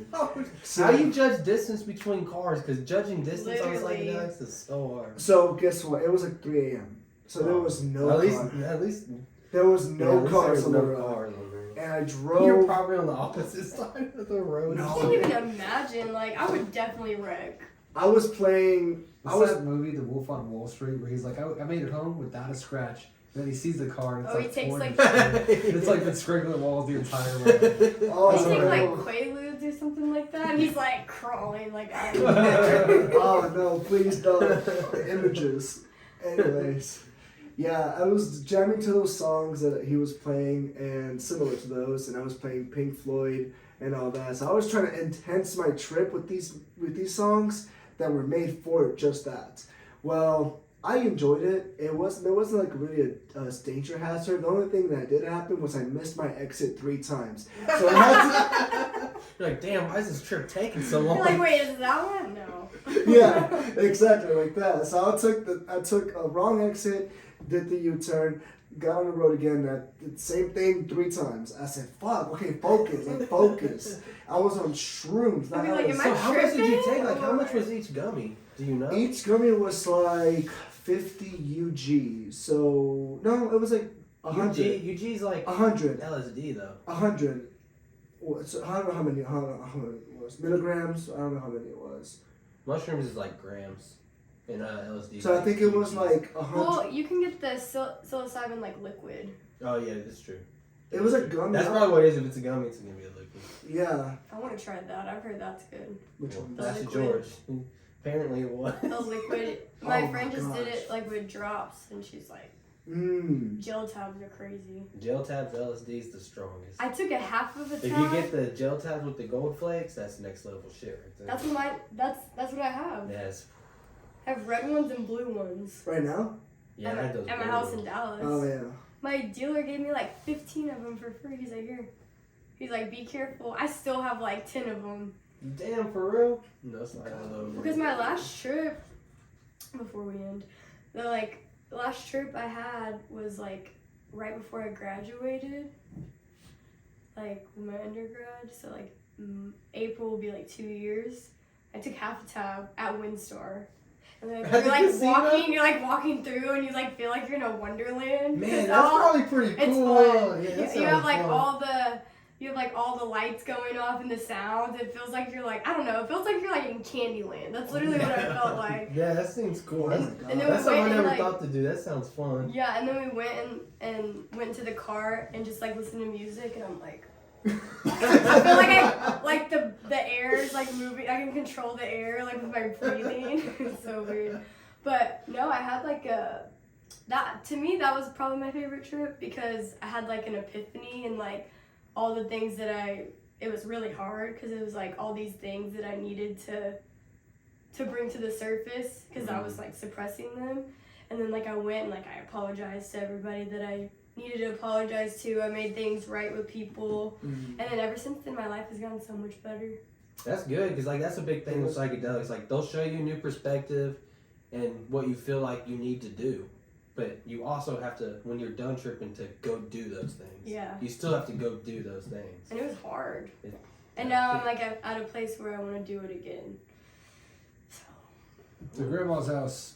So, How you judge distance between cars? Because judging distance on Literally. psychedelics is so hard. so guess what? It was like 3 a.m. So there was no At least there was no cars on the no road. cars on there. And I drove. You're probably on the opposite side of the road. No. I can't even imagine. Like, I would definitely wreck. I was playing. What's that movie, The Wolf on Wall Street, where he's like, I made it home without a scratch. And then he sees the car and it's Oh, like he takes, orange. like- It's like been scribbling walls the entire way. Oh, He That's take alright. like Quaaludes or something like that, and he's like crawling like out. Oh no! Please don't. The images. Anyways, yeah, I was jamming to those songs that he was playing, and similar to those, and I was playing Pink Floyd and all that. So I was trying to enhance my trip with these songs that were made for just that. Well, I enjoyed it. There wasn't like really a danger hazard. The only thing that did happen was I missed my exit 3 times. So I had You're like, damn, why is this trip taking so long? You're like, wait, is that one? No. to, yeah, exactly like that. So I took a wrong exit, did the U-turn, got on the road again. I did the same thing 3 times. I said, "Fuck, okay, focus, like focus." I was on shrooms. I'd be like, am I So how much did you tripping, take? Like, how or- much was each gummy? Do you know? Each gummy was like 50 UG. So no, it was like 100. UG's like 100. LSD though. 100. So I don't know how many it was. Milligrams, I don't know how many it was. Mushrooms is like grams, and LSD. So I like think it was UGs. like 100. Well, you can get the psilocybin like liquid. Oh yeah, that's true. It was a gummy. That's probably what it is. If it's a gummy, it's gonna be a liquid. Yeah. I want to try that. I've heard that's good. Which one? The That's liquid. George. Apparently it was. The liquid. Oh My my friend just did gosh. it like with drops, and she's like, Mmm. gel tabs are crazy. Gel tabs LSD is the strongest. I took a half of a tab. If you get the gel tabs with the gold flakes, that's next level shit right there. That's what I have. Yes. I have red ones and blue ones. Right now? Yeah, at I my, had those at my blue house ones. in Dallas. Oh yeah. My dealer gave me like 15 of them for free. He's like, here. He's like, be careful. I still have like 10 of them. Damn, for real? No, it's not over. Because my last trip, before we end, the last trip I had was like right before I graduated, like with my undergrad. So like April will be like 2 years. I took half a tab at Windstar. And then At the casino? you're like walking through, and you like feel like you're in a wonderland. Man, It's that's all- probably pretty It's cool. fun. Yeah, that You have sounds like fun. you have like all the lights going off and the sounds. It feels like you're like, I don't know. It feels like you're like in Candyland. That's literally what I felt like. Yeah, that seems cool. That's, And then that's we something I went and never like, thought to do. That sounds fun. yeah, and then we went and went to the car and just like listened to music, and I'm like, I feel like the air is like moving. I can control the air like with my breathing. It's so weird. But no, I had like to me that was probably my favorite trip because I had like an epiphany and like all the things that it was really hard because it was like all these things that I needed to bring to the surface because I was like suppressing them. And then like I went and like I apologized to everybody that I needed to apologize to. I made things right with people. And then ever since then my life has gotten so much better. That's good because like that's a big thing with psychedelics. Like they'll show you a new perspective and what you feel like you need to do, but you also have to when you're done tripping to go do those things. Yeah. You still have to go do those things. And it was hard. It- And now I'm like at a place where I want to do it again. So. To grandma's house.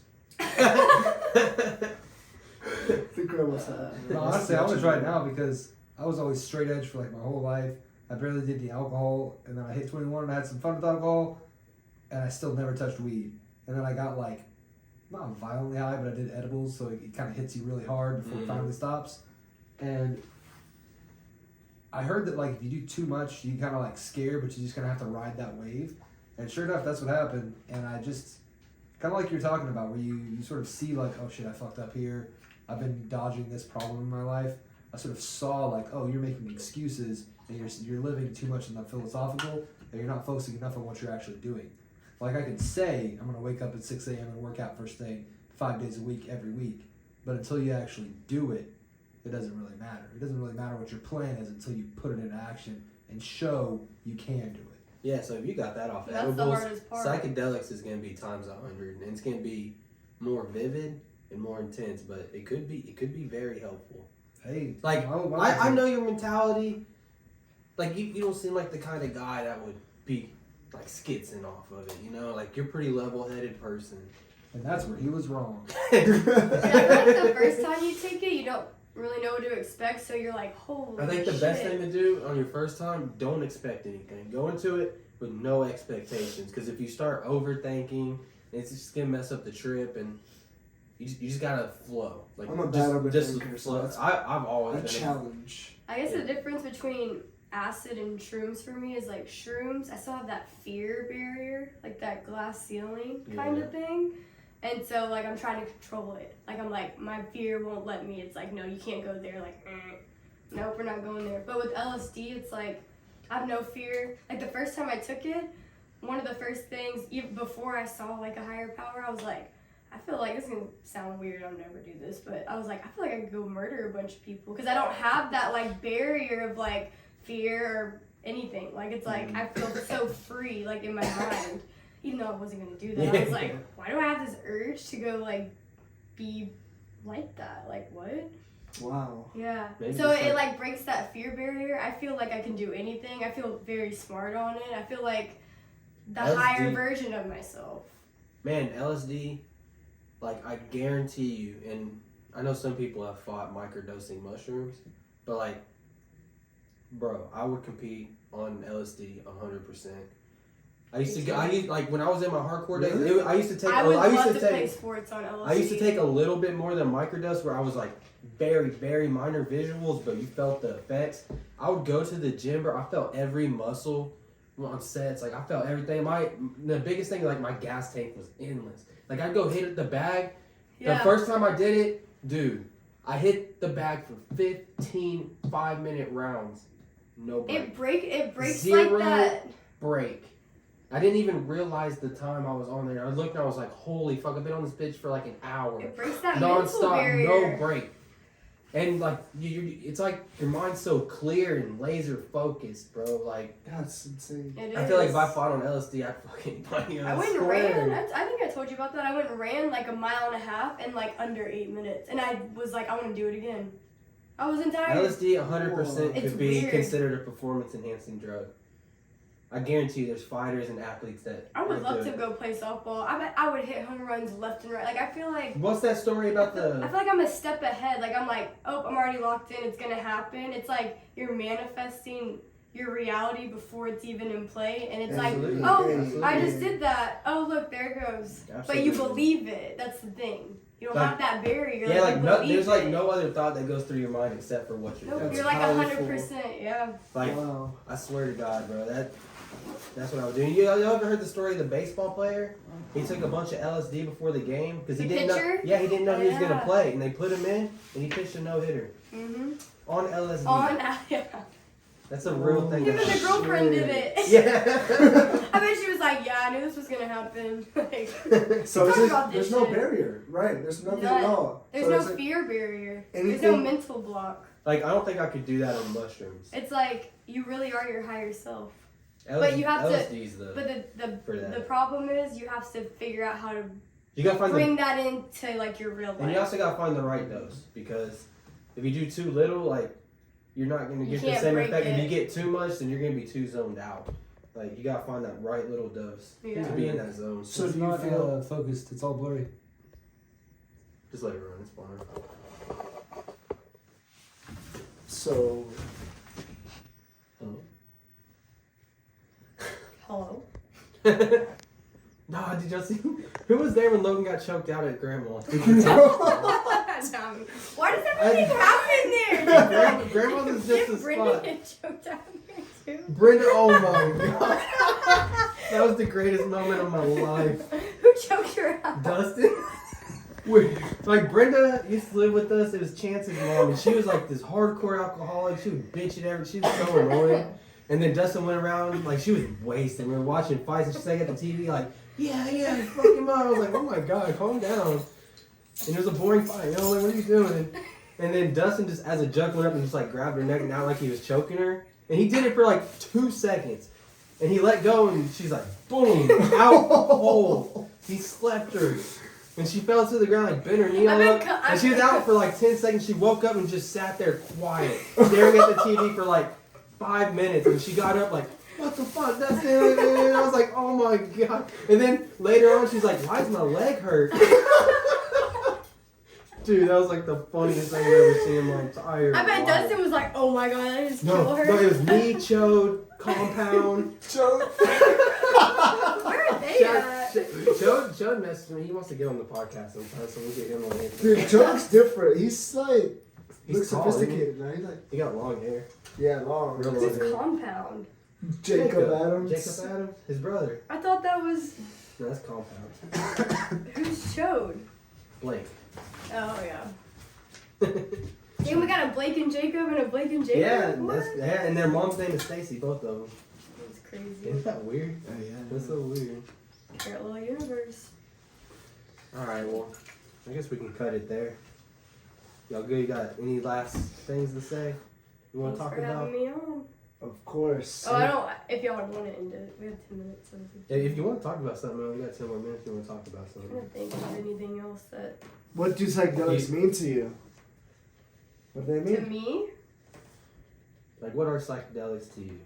The grandma's house. No, honestly, I want to try it now because I was always straight edge for like my whole life. I barely did the alcohol, and then I hit 21 and I had some fun with alcohol, and I still never touched weed. And then I got like, not violently high, but I did edibles, so it kind of hits you really hard before it finally stops. And I heard that like if you do too much, you kind of like scare, but you just kind of have to ride that wave. And sure enough, that's what happened. And I just, kind of like you're talking about, where you sort of see like, oh shit, I fucked up here. I've been dodging this problem in my life. I sort of saw like, oh, you're making excuses and you're living too much in the philosophical and you're not focusing enough on what you're actually doing. Like I can say I'm going to wake up at 6 a.m. and work out first thing 5 days a week, every week. But until you actually do it, it doesn't really matter. It doesn't really matter what your plan is until you put it into action and show you can do it. Yeah, so if you got that off That's the edibles, hardest part. psychedelics is gonna be times 100, and it's gonna be more vivid and more intense, but it could be very helpful. Hey, Like I know your mentality. Like you don't seem like the kind of guy that would be like skitzing off of it, you know? Like you're a pretty level-headed person. and that's where he was wrong. Yeah, I feel like the first time you take it, you don't really know what to expect, so you're like, holy I think the shit. best thing to do on your first time, don't expect anything. Go into it with no expectations, because if you start overthinking, it's just gonna mess up the trip, and you just gotta flow. Like I'm a bad just overthinker, so flow. that's I've always a been challenge. I guess the difference between acid and shrooms for me is like shrooms, I still have that fear barrier, like that glass ceiling kind of thing. And so like I'm trying to control it. Like I'm like, my fear won't let me. It's like, no, you can't go there. Like, nope, we're not going there. But with LSD, it's like, I have no fear. Like the first time I took it, one of the first things, even before I saw like a higher power, I was like, I feel like this is gonna sound weird. I'll never do this, but I was like, I feel like I could go murder a bunch of people because I don't have that like barrier of like fear or anything. Like it's like I feel so free, like in my mind, even though I wasn't gonna do that. I was like, why do I have this urge to go like be like that? Like what? Wow. Yeah. Maybe So just it like breaks that fear barrier. I feel like I can do anything. I feel very smart on it. I feel like the LSD. higher version of myself. Man, LSD, like I guarantee you, and I know some people have fought microdosing mushrooms, but like, bro, I would compete on LSD 100%. I used like when I was in my hardcore days, Really? I used to take. I would I used love to to play take. sports on LSD. I used to take a little bit more than microdose, where I was like very, very minor visuals, but you felt the effects. I would go to the gym, bro. I felt every muscle on sets. Like I felt everything. The biggest thing, like my gas tank was endless. Like I'd go hit the bag. Yeah. The first time I did it, dude, I hit the bag for 15 5-minute rounds. No break. It breaks Zero like that. break. I didn't even realize the time I was on there. I looked and I was like, holy fuck, I've been on this bitch for like an hour. It breaks that mental Non-stop, barrier. no break. And like, it's like your mind's so clear and laser focused, bro. Like, That's insane. It I feel like is. if I fought on LSD, I'd fucking fight you. I went and ran. I think I told you about that. I went and ran like 1.5 miles in like under 8 minutes, and I was like, I want to do it again. I wasn't tired. LSD 100% It's could be weird. considered a performance enhancing drug. I guarantee you there's fighters and athletes that I would love do to it. go play softball. I bet I would hit home runs left and right. Like I feel like What's that story about I the... feel like I'm a step ahead. Like I'm like, oh, I'm already locked in. It's gonna happen. It's like you're manifesting your reality before it's even in play, and it's Absolutely. like, oh, Absolutely. I just did that. Oh, look, there it goes. But you Absolutely. believe it. That's the thing. You don't Like- have that barrier. Yeah, like you no, believe there's like it. no other thought that goes through your mind except for what you're Nope, doing. That's you're like powerful. 100%. Yeah. Like, Wow. I swear to God, bro, that's what I was doing. You ever heard the story of the baseball player? He took a bunch of LSD before the game because he The didn't know. pitcher? Yeah, he didn't know he was gonna Yeah. play, and they put him in, and he pitched a no hitter Mhm. on LSD. Yeah. That's a real thing. Even the girlfriend did it. Yeah. I bet she was like, yeah, I knew this was gonna happen. Like, So Talk is about there's this no shit. barrier, right? There's nothing None. at all. there's So no it's like fear barrier. There's anything- no mental block. Like I don't think I could do that on mushrooms. It's like you really are your higher self. LSD, But you have to- LSD's the. But For that. the problem is you have to figure out how to You gotta find the. bring that into like your real And you life. also gotta find the right dose because if you do too little, like you're not gonna You get the can't same break effect. If it. you get too much, then you're gonna be too zoned out. Like you gotta find that right little dose Yeah. to be in that zone. So it's do you not feel- focused. It's all blurry. Just let it run. It's fine. So Hello. Nah, did y'all see who was there when Logan got choked out at Grandma's? Tommy. Why does everything happen there? Grandma's is just a Did Brittany spot. get choked out there too? Brenda, oh my god, that was the greatest moment of my life. Who choked her out? Dustin. Like Brenda used to live with us. It was Chance's mom, and she was like this hardcore alcoholic. She would bitch at everything. She was so annoying. And then Dustin went around like she was wasted. We were watching fights, and she's like at the TV like, yeah, fuck him up. I was like, oh my god, calm down. And it was a boring fight. Like, what are you doing? And then Dustin just as a joke went up and just like grabbed her neck and out like he was choking her. And he did it for like 2 seconds. And he let go and she's like, boom, out cold. He slept her. And she fell to the ground, like bent her knee all up. And she was out for like 10 seconds. She woke up and just sat there quiet, staring at the TV for like 5 minutes. And she got up like, what the fuck? That's it. And I was like, oh my God. And then later on, she's like, why does my leg hurt? Dude, that was like the funniest thing I've ever seen in my entire life. I bet Dustin was like, oh my God, I just killed her. No, it was me, Chode, Compound. Where are they at? Chode messaged me. He wants to get on the podcast sometime, so we'll get him on it. Dude, Joe's different. He's like, He's looks tall, sophisticated, man. He's like, He got long hair. yeah, long. Real long Who's hair. Compound? Jacob Adams. Jacob Adams? His brother. I thought that was. No, that's Compound. Who's Chode? Blake. Oh, yeah. Damn, we got a Blake and Jacob and a Blake and Jacob? Yeah, What? and their mom's name is Stacy, both of them. That's crazy. Isn't that weird? Oh, yeah. That's so weird. Parallel universe. Alright, well, I guess we can cut it there. Y'all good? You got any last things to say? You want to Thanks talk for about? having me on. Of course. Oh, I don't. If y'all want to end it, we have 10 minutes. So Yeah, if you want to talk about something, we got 10 more minutes. If you want to talk about I'm something. trying to think of anything else that. What do psychedelics mean to you? What do they To mean? me, Like, what are psychedelics to you?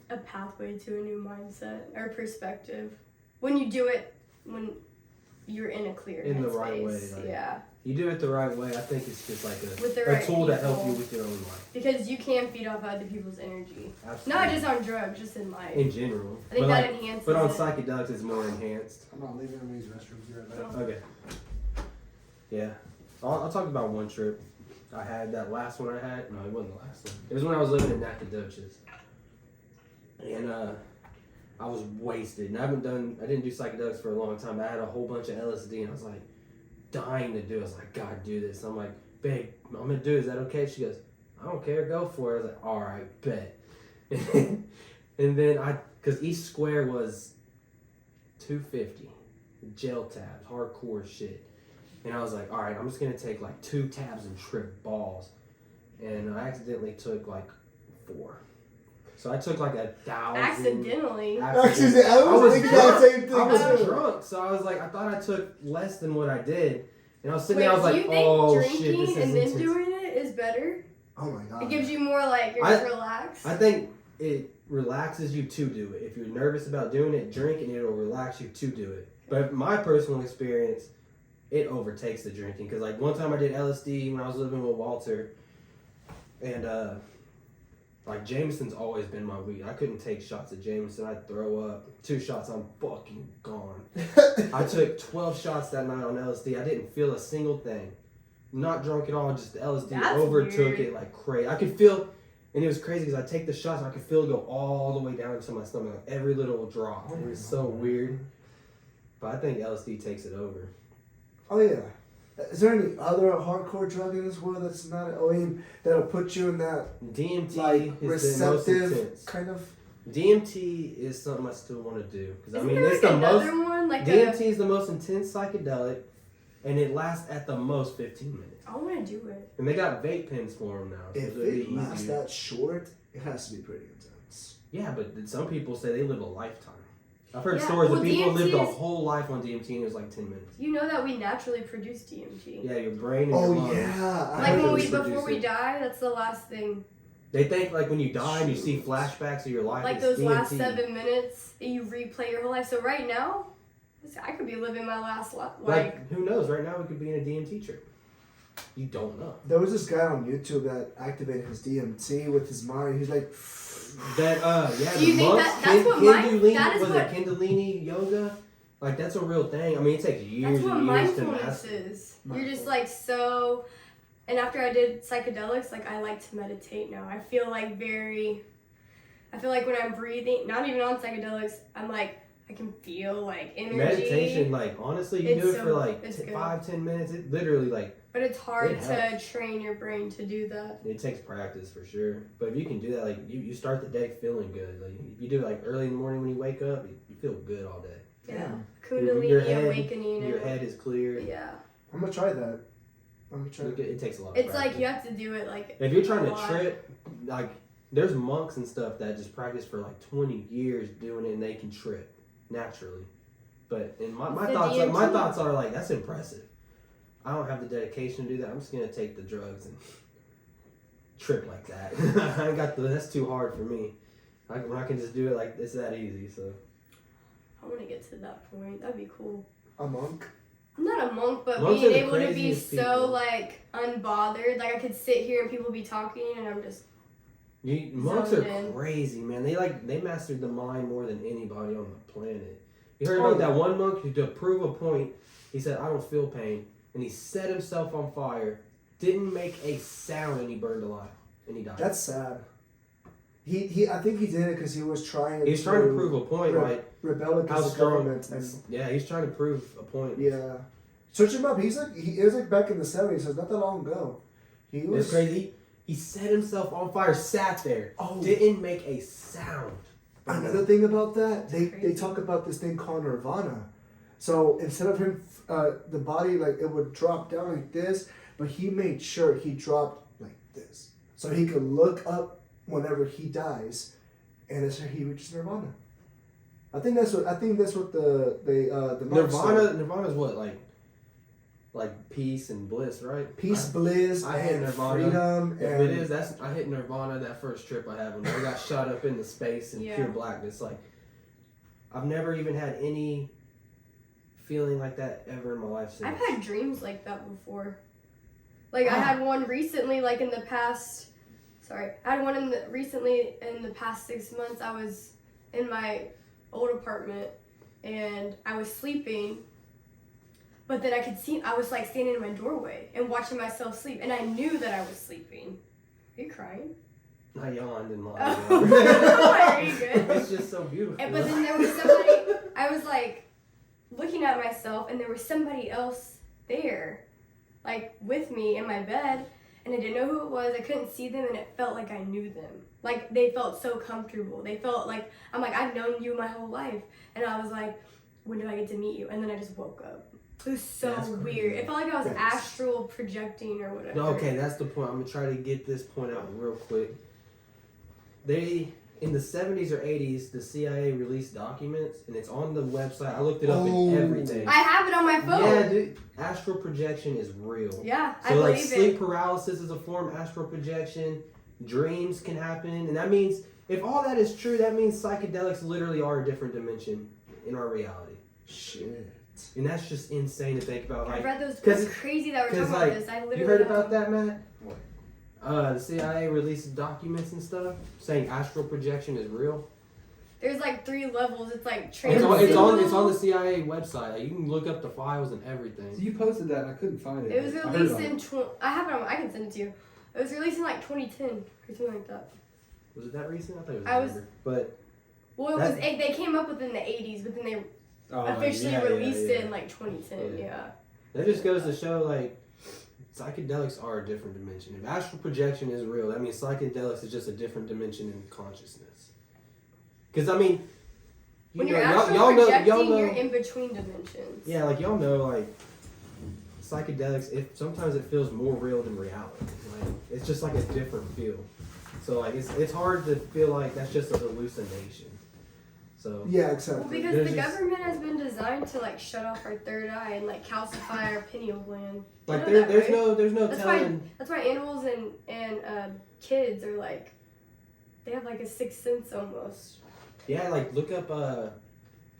a pathway to a new mindset or perspective. When you do it, when you're in a clear In the headspace. right way, like- Yeah. You do it the right way. I think it's just like With the a right tool to help you people. with your own life. Because you can feed off other people's energy. Absolutely. Not just on drugs, just in life. in general. I think but that like, enhances but on it. psychedelics, it's more enhanced. I'm not leaving in these restrooms right now. Okay. Yeah. I'll talk about one trip I had. That last one I had. No, it wasn't the last one. It was when I was living in Nacogdoches. And I was wasted. And I didn't do psychedelics for a long time. But I had a whole bunch of LSD and I was like dying to do it. I was like, gotta do this. I'm like, babe, I'm gonna do it. Is that okay? She goes, I don't care. Go for it. I was like, all right, bet. And then because each square was $250. Gel tabs, hardcore shit. And I was like, all right, I'm just going to take like 2 tabs and trip balls. And I accidentally took like 4. So I took like 1,000. Accidentally. Actually, I was thinking that same thing I was too. drunk, so I was like, I thought I took less than what I did. And I was sitting Wait, there, I was do like, you think oh shit, drinking this is and then intense. doing it is better? Oh my god. It gives you more like you're just relaxed. I think it relaxes you to do it. If you're nervous about doing it, drink and it'll relax you to do it. But my personal experience, it overtakes the drinking. Because like one time I did LSD when I was living with Walter, and like Jameson's always been my weed. I couldn't take shots of Jameson. I'd throw up. 2 shots, I'm fucking gone. I took 12 shots that night on LSD. I didn't feel a single thing. Not drunk at all. Just the LSD That's overtook weird. it like crazy. I could feel, and it was crazy because I take the shots and I could feel it go all the way down into my stomach, like every little drop. It was so weird. But I think LSD takes it over. Oh yeah. Is there any other hardcore drug in this world that's not? I mean, that'll put you in that DMT like is the most receptive intense. kind of. DMT is something I still want to do because I Isn't mean there it's like the another most. one? Like DMT is the most intense psychedelic, and it lasts at the most 15 minutes. I want to do it. And they got vape pens for them now. So If it'll be it lasts easier. that short, it has to be pretty intense. Yeah, but some people say they live a lifetime. I've heard Yeah, stories well, of people who lived a DMT is- whole life on DMT and it was like 10 minutes. You know that we naturally produce DMT. Yeah, your brain and Oh your lungs. yeah. I Like heard when it we was before produce we it. die, that's the last thing. They think like when you die and you see Shoot. flashbacks of your life, Like it's those DMT. last 7 minutes, you replay your whole life. So right now, I could be living my last life. Like, who knows? Right now we could be in a DMT trip. You don't know. There was this guy on YouTube that activated his DMT with his mind. He's like, That yeah, Do you the think monks, that's what my- Kundalini, that is was what- it Kundalini yoga? Like that's a real thing. I mean, it takes years that's what and years to mindfulness master. is. You're just like so. And after I did psychedelics, like I like to meditate now. I feel like when I'm breathing, not even on psychedelics, I'm like I can feel like energy. Meditation, like honestly, you It's do it so- for like it's good. 5-10 minutes. It literally like But it's hard It to helps. train your brain to do that. it takes practice for sure. But if you can do that, like you start the day feeling good. Like if you do it like early in the morning when you wake up, you feel good all day. Yeah. Damn. Kundalini Your head- awakening. Your and- head is clear. Yeah. I'm gonna try that. Let me try. It takes a lot. It's of like practice. you have to do it like. If you're trying a to lot. trip, like there's monks and stuff that just practice for like 20 years doing it and they can trip naturally. But in my The thoughts DMT. are like that's impressive. I don't have the dedication to do that. I'm just gonna take the drugs and trip like that. I ain't got that's too hard for me. When I can just do it like it's that easy. So I want to get to that point. That'd be cool. A monk. I'm not a monk, but Monks are being the able to be craziest so people. like unbothered. Like I could sit here and people be talking, and I'm just. monks are Zoned in. crazy, man. They mastered the mind more than anybody on the planet. You heard about that one monk who, to prove a point, he said, "I don't feel pain," and he set himself on fire, didn't make a sound, and he burned alive, and he died. That's sad. He I think he did it because he was trying. He's trying to prove a point, like rebel how against the strong. government and Yeah, he's trying to prove a point. yeah. Search him up. It was like back in the 70s, so not that long ago. He was It's crazy. He set himself on fire, sat there, Oh. didn't make a sound. Another thing about that, they crazy. talk about this thing called nirvana. So instead of him, the body like it would drop down like this, but he made sure he dropped like this, so he could look up whenever he dies, and that's how he reaches nirvana. I think that's what the monks say. Nirvana is what like peace and bliss, right? Peace, bliss, I hit and nirvana. freedom. If and it is, I hit nirvana that first trip I had when I got shot up into space in Yeah. pure blackness. Like I've never even had any feeling like that ever in my life since. I've had dreams like that before. Like I had one recently, like in the past. Sorry, I had one recently in the past 6 months. I was in my old apartment and I was sleeping, but then I was like standing in my doorway and watching myself sleep, and I knew that I was sleeping. Are you crying? I yawned and Oh. Are you good? It's just so beautiful. But then there was somebody. I was like looking at myself, and there was somebody else there, like with me in my bed, and I didn't know who it was. I couldn't see them, and it felt like I knew them. Like they felt so comfortable. They felt like I've known you my whole life, and I was like, when did I get to meet you? And then I just woke up. It was so That's crazy. weird. It felt like I was That's- astral projecting or whatever. No, okay, that's the point. I'm gonna try to get this point out real quick. In the 70s or 80s, the CIA released documents, and it's on the website. I looked it up Oh. and everything. I have it on my phone. Yeah, dude. Astral projection is real. Yeah, I So like believe sleep it. paralysis is a form of astral projection. Dreams can happen, and that means if all that is true, that means psychedelics literally are a different dimension in our reality. Shit. And that's just insane to think about. I Like, read those. 'cause- It's crazy that we're talking 'cause, about like, this. I literally you heard have- about that, Matt? What? The CIA released documents and stuff saying astral projection is real. There's like 3 levels. It's like It's transcendental. on the CIA website. Like, you can look up the files and everything. So you posted that and I couldn't find it. It was I heard released about in it. I have it on. I can send it to you. It was released in like 2010 or something like that. Was it that recent? I thought it was. I was- younger. But Well, That- they came up with it in the 80s, but then they officially released it in like 2010. Yeah. Yeah. that just goes to show like psychedelics are a different dimension. If astral projection is real, that means psychedelics is just a different dimension in consciousness. Because I mean, When you you're know, astral y'all know, projecting, you're in between dimensions. yeah, like y'all know, like psychedelics. Sometimes it feels more real than reality. Like it's just like a different feel. So like it's hard to feel like that's just a hallucination. So Yeah, Well, exactly. because There's the just- government has been designed to like shut off our third eye and like calcify our pineal gland. You like know that, there's right? no That's telling. That's why animals and kids are like, they have like a sixth sense almost. Yeah, like look up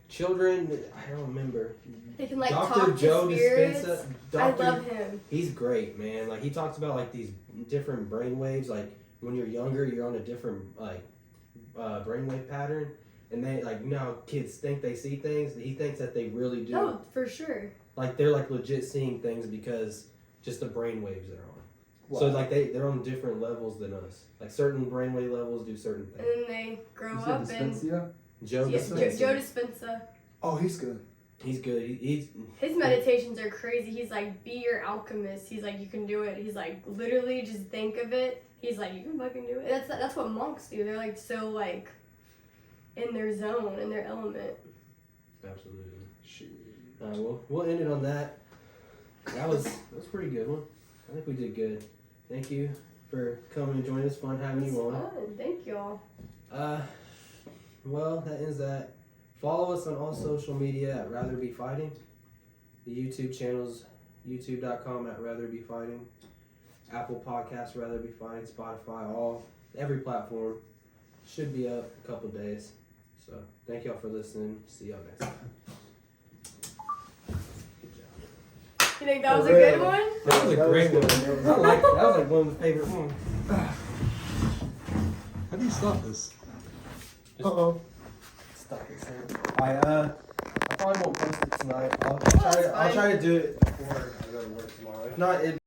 children. I don't remember. They can like Dr. talk Joe to spirits. Dispenza. I Dr. love him. He's great, man. Like he talks about like these different brain waves. Like when you're younger, you're on a different like brainwave pattern, and they like kids think they see things. He thinks that they really do. Oh, for sure. Like they're like legit seeing things because just the brain waves they're on. Wow. So like they're on different levels than us. Like certain brainwave levels do certain And things. then they grow You said up and Dispensia? Joe yeah, Dispenza. Joe Dispenza. Oh, he's good. He's good. He's His meditations are crazy. He's like, be your alchemist. He's like, you can do it. He's like, literally just think of it. He's like, you can fucking do it. That's what monks do. They're like so like in their zone, in their element. absolutely. We'll end it on that. That was a pretty good one. I think we did good. Thank you for coming and joining us. Fun having you on. Fun. Thank y'all. Well, that ends that. Follow us on all social media at Rather Be Fighting. The YouTube channel's youtube.com at Rather Be Fighting. Apple Podcasts, Rather Be Fighting. Spotify, every platform. Should be up a couple days. So, thank y'all for listening. See y'all next time. You think that was a For real. good one? That was a great one. I like it. That was like one of the favorite ones. How do you stop this? Stop it, Sam. I probably won't post it tonight. I'll try to do it before I go to work tomorrow. If not,